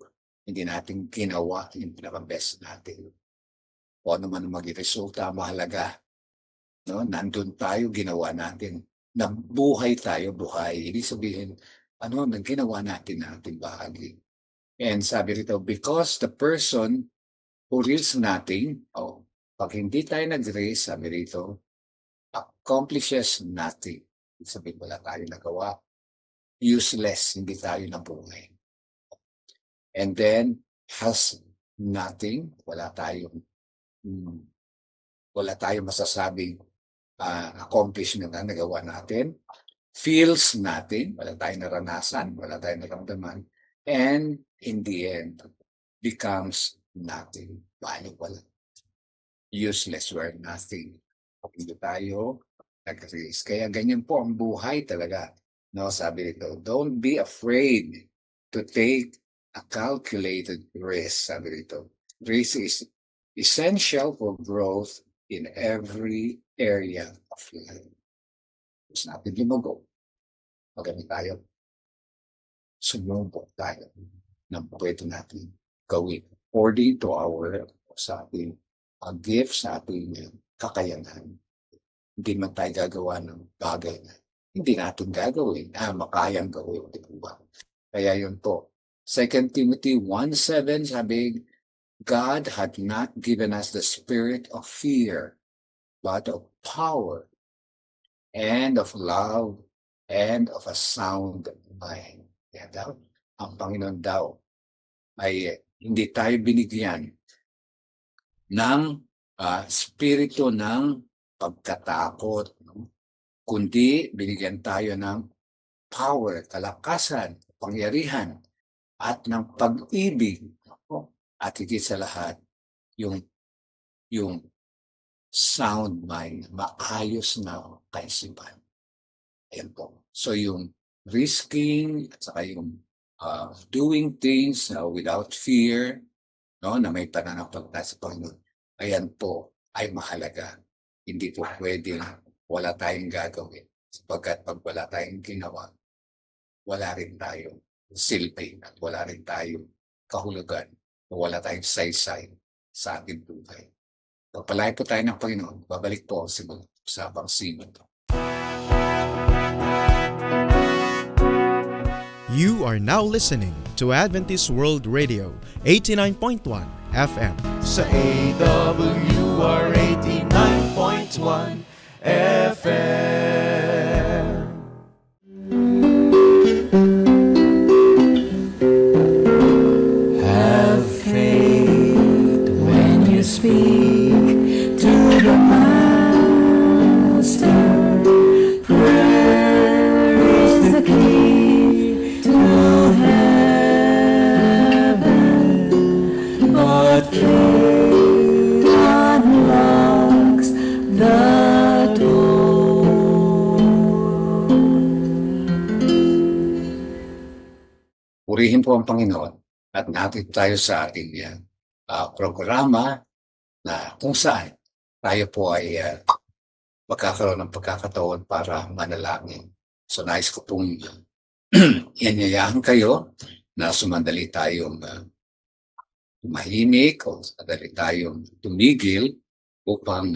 hindi natin ginawa yung pinaka-best natin. O ano man maging resulta, mahalaga. No? Nandun tayo, ginawa natin. Nabuhay tayo, buhay. Ibig sabihin, ginawa natin ang ating bahagi. And sabi rito, because the person who risks nothing, pag hindi tayo nag-raise, sabi rito, accomplishes nothing. Ibig sabihin, wala tayo nagawa. Useless, hindi tayo nabuhay. And then, has nothing, wala tayong masasabing accomplishment na nagawa natin. Feels nothing, wala tayong naranasan, wala tayong naramdaman. And in the end, becomes nothing, valuable, useless, we're nothing. Hindi tayo nag-risk. Kaya ganyan po ang buhay talaga. No, sabi nito, don't be afraid to take a calculated risk. Sabi nito, risk is essential for growth in every area of life. Gusto natin lumago. Magamit tayo. Sumubok tayo ng pwede natin gawin according to sa ating gifts, sa ating kakayanan. Hindi man tayo gagawa ng bagay na hindi natin gagawin, makayang gawin. Diba? Kaya yun po. 2 Timothy 1:7 sabi, God had not given us the spirit of fear, but of power, and of love, and of a sound mind. Kaya daw, ang Panginoon daw ay hindi tayo binigyan ng spirito ng pagkatakot, kundi binigyan tayo ng power, kalakasan, pangyarihan, at ng pag-ibig, at higit sa lahat, yung sound mind, maayos na kaisipan. Ayan po. So yung risking, at saka yung doing things without fear, no, na may pananampalataya sa Panginoon, ayan po ay mahalaga. Hindi po pwedeng wala tayong gagawin. Sapagkat pag wala tayong ginawa, wala rin tayong silbi at wala rin tayong kahulugan, wala tayong saysay sa ating buhay. Pagpalain po tayo ng Panginoon, babalik po sa pangsiman. You are now listening to Adventist World Radio, 89.1 FM. Sa AWR 89.1 FM. Have faith when you speak to the Master. Prayer is the key to heaven, but faith unlocks the door. Purihin po ang Panginoon at natin tayo sa ating programa na kung saan tayo po ay magkakaroon ng pagkakataon para manalangin. So nais ko pong yanyayahan kayo na sumandali tayong tumahimik o sandali tayong tumigil upang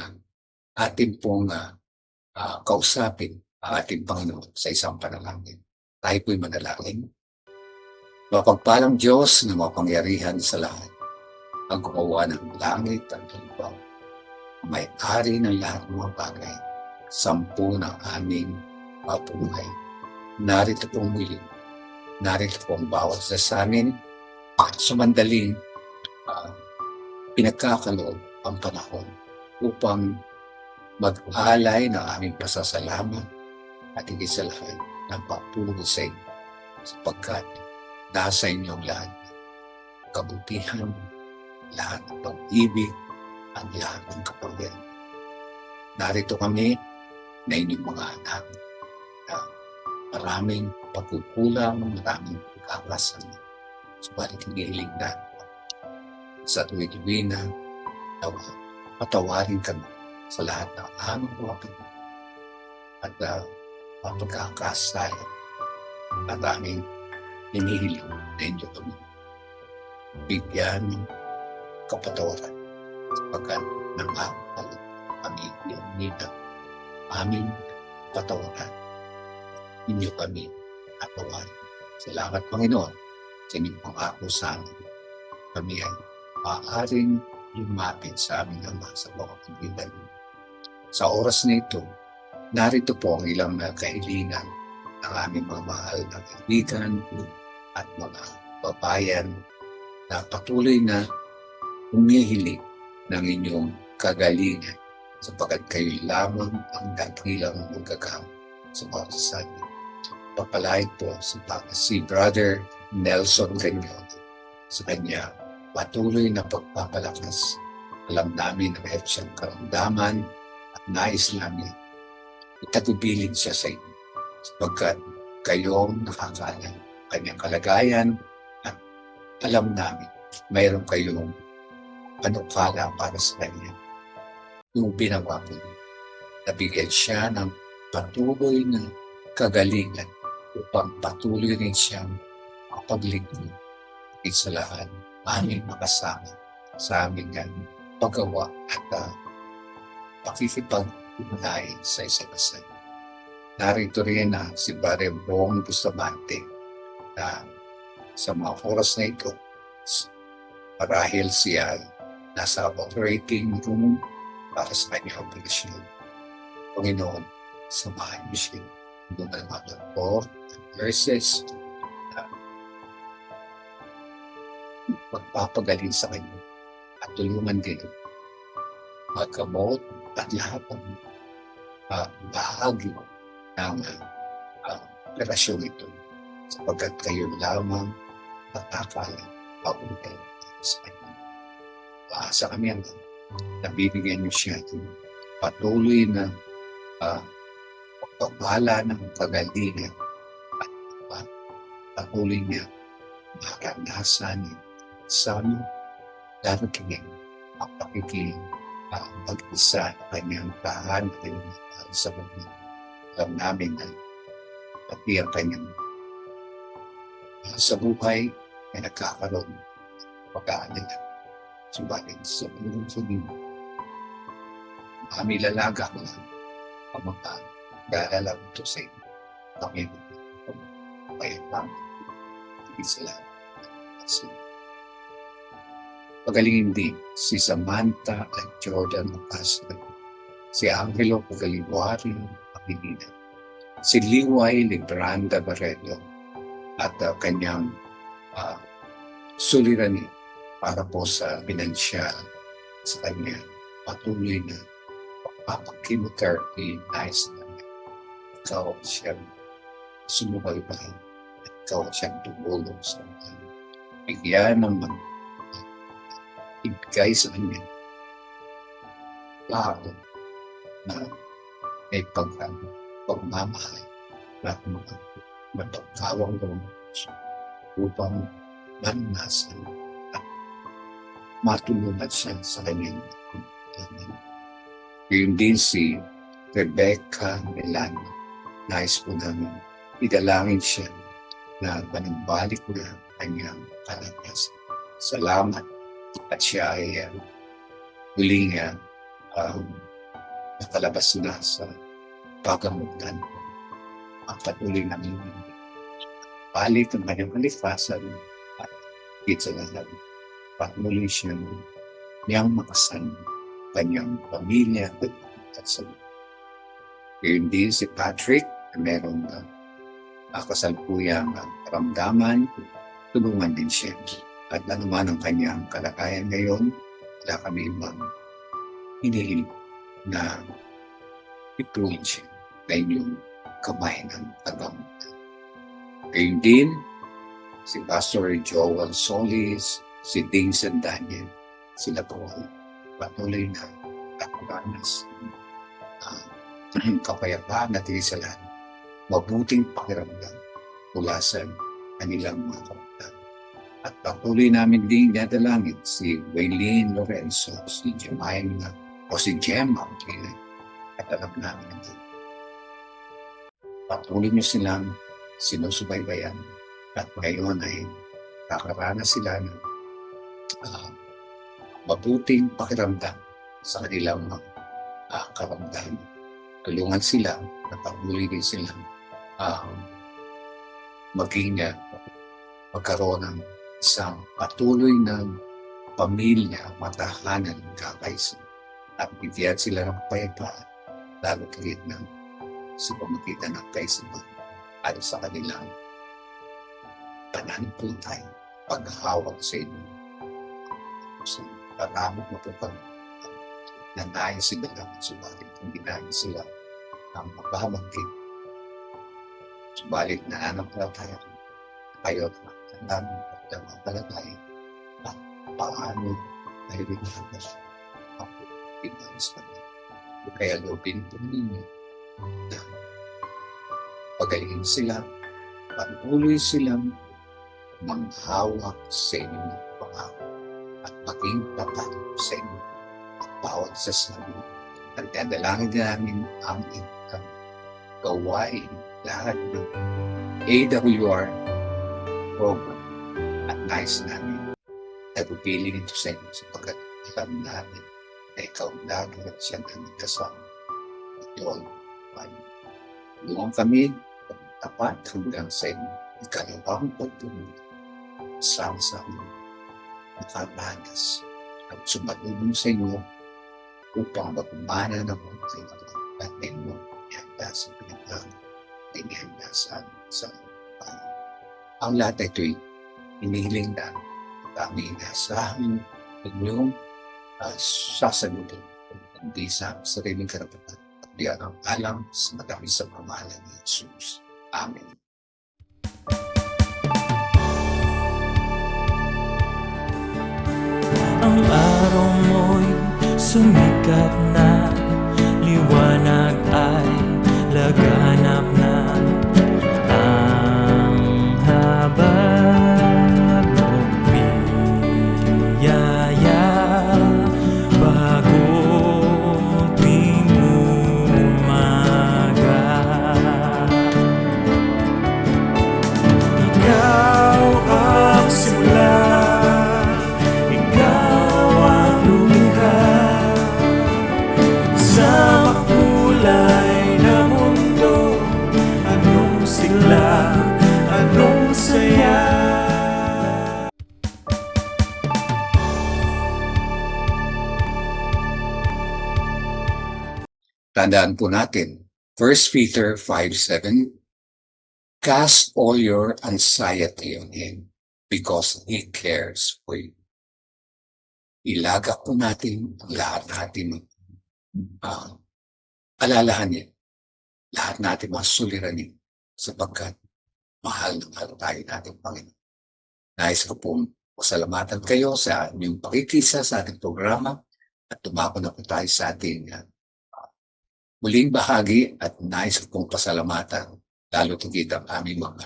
ating pong kausapin ang ating Panginoon sa isang panalangin. Tayo po'y manalangin. Mapagpalang Diyos na mapangyarihan sa lahat, ang gumawa ng langit at lupa, may-ari ng lahat ng mga bagay, sampu ng aming mabuhay. Narito pong muli, narito pong bawat sa amin at sumandaling pinagkakaloob ang panahon upang mag-alay ng aming pasasalamat at higit sa lahat ng papuri sa inyo sapagkat nasa inyong lahat kabutihan, lahat ng pag-ibig, ang lahat ng kapangyarihan. Narito kami na inyong mga anak na maraming pagkukulang, maraming pagkakasan. Subalit hinihiling na sa tuwi-tuwi na patawarin kami sa lahat ng aming mga at pagkakasaya at aming hinihiling na inyo kami. Bigyan ng kapatawaran sapagkat nangangapal kami ng aming patawaran. Inyo kami patawarin. Salamat Panginoon sa inyong pangako sa amin. Kami ay maaaring lumapit sa aming Ama sa bawat kaibigan. Sa oras na ito, narito po ang ilang kahilingan ng aming mga mahal na kaibigan at mga babayan na patuloy na humihiling ng inyong kagalingan sapagkat kayo lamang ang dakilang magagamit sa bawat sa amin. Papalain po si Brother Nelson Reñon sa kanya patuloy na pagpapalakas. Alam namin na meron siyang karamdaman at nais namin itagubilin siya sa inyo sapagkat kayong nakakaalam kanyang kalagayan at alam namin mayroon kayong panukala para sa kanya. Yung binawa po nabigyan siya ng patuloy na kagalingan upang patuloy rin siyang mapaglingkod sa lahat aming makasama sa aming paggawa at pakikipag-unahin sa isa't isa. Narito rin si Brother Bong Bustamante na sa mga oras na ito, marahil siya nasa operating room para sa kanyang operasyon. Panginoon, samahan niyo siya. Doon ang mga doctor at nurses na magpapagaling sa kanya at tulungan din magkamot at lahat ng bahagi ng operasyon ito sapagkat kayo lamang nakakalang pautang sa kanya. Paasa kami ang nabibigyan niyo siya patuloy na pagpapala ng kagalingan at patuloy niya makaranasan sa amin darating ang pag-isa ng kanyang tahan sa mga alam namin na pati ang kanyang sa buhay ay nagkakaroon pag-aalala. Subalit sa pagkakunin kami lalaga ko lang ang mga gaalala ito sa inyo. Kami payapang sila. Pagalingin din si Samantha at Jordan Pascal, si Angelo Pagalibuari Pagilina, si Liway Libranda Barreto at kanyang suliranin para po sa pinansyal sa kanya patuloy na pagpapakimotherapy nais namin. Ikaw siyang sumubaybay at ikaw siyang tumulong sa kanya. Bigyan ng ibigay sa kanya lahat na may pagmamahal at matagkawang ng upang manasan at matulungan siya sa kanyang kumpulan. Ngayon din si Rebecca Milano. Nais po namin idalangin siya na manumbalik na kanyang kalagayan. Salamat at siya ay muling nakalabas na sa pagamutan. Ang patuloy namin balik ang kanyang kalikasan at higit sa lahat patuloy niyang makasan kanyang pamilya at sa Ngayon din si Patrick na merong kasalukuyang karamdaman, tulungan din siya. At anuman ang kanyang kalagayan ngayon, wala kami ibang hinihiling na ituloy siya na inyong kamay ng tagamutan. Ngayon din, si Pastor Joel Solis, si Dingson Daniel, sila po ay patuloy na nakaranas kapayapaan at isalan, mabuting pakiramdam mula sa kanilang mga kapitan. At patuloy namin din dadalangin si Waylene Lorenzo, si Jemima, o si Gemma, at alam namin ito. Patuloy niyo silang sinusubaybayan at ngayon ay kakaranas sila ng mabuting pakiramdam sa kanilang karamdaman. Tulungan sila na patuloy din silang magkaroon ng isang patuloy ng pamilya, matahanan, kakaisa. At bigyan sila ng kapayapaan, lalo kalit ng sa pamagitan ng kaisipan at sa kanilang pananampalatay, paghahawak sa inyo. So, tatamot mo po kami na nais sila lang, subalit hindi namin sila ang magbabangkit. Subalit na anak na tayo ang daming pagdamampalatay at paano ay rinahas ang pinagis pa niya. Kaya lobin po ninyo na pagaling sila, patuloy silang manghawak sa inyong pangako at maging tapat sa inyo at bawat sasabi. At dadalangin namin ang inyong gawain lahat ng AWR program at nais namin na pupiling ito sa inyo sapagkat alam namin na ikaw lagi at siya namin kasama. Ito ay tulungan kami tapat hanggang sa inyo. Ikalawang pagtunod sama-sama nakalanas at sumatulong sa inyo upang magumana ng mga at inyo ihanda sa pinagdang ihanda sa ang lahat ito'y inihiling na kami inasahan inyong sasagutin hindi sa sariling karapatan at diyan ang alam sa madami sa pamahalan ni Jesus. Amen. Ang araw mo'y sumikat na, liwanag ay laganap na. Ang habag mong biyaya, bagong ting umaga. Ikaw ang simula, anong saya. Tandaan po natin, 1 Peter 5:7, cast all your anxiety on Him because He cares for you. Ilagak po natin ang lahat natin alalahanin, lahat natin masuliranin sapagkat mahal na mahal tayo natin Panginoon. Nais ko pong pasalamatan kayo sa inyong pakikisa sa ating programa at tumako na po tayo sa ating muling bahagi at nais ko pong pasalamatan lalo tigit ang aming mga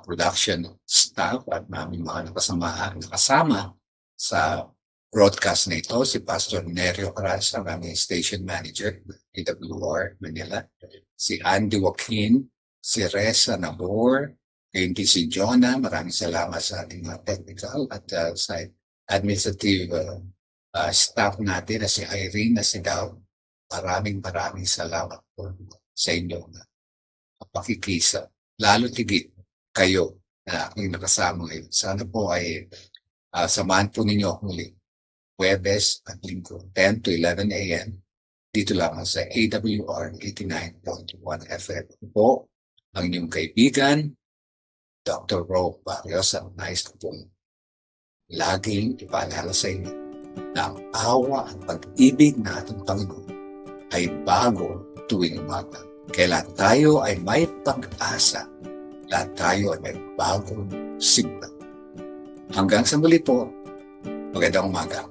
production staff at aming mga nakasama sa broadcast na ito si Pastor Nerio Caras, ang aming station manager, AWR Manila, si Andy Joaquin, si Reza Nabor, ngayon din si Jonah. Maraming salamat sa ating mga technical at sa administrative staff natin na si Irene, na si Daw. Maraming salamat po sa inyong pakikisa. Lalo tigit kayo na aking nakasama ngayon. Sana po ay samahan po ninyo ako muli. Huwebes at Linggo, 10 to 11 a.m. dito lamang sa AWR 89.1 FM. Po, ang inyong kaibigan, Dr. Ro Barrios, ang nais ko pong laging ipaalala sa inyo na ang awa at pag-ibig na ating Panginoon ay bago tuwing umaga. Kaya lahat tayo ay may pag-asa. Lahat tayo ay may bagong simula. Hanggang sa muli po, magandang umaga.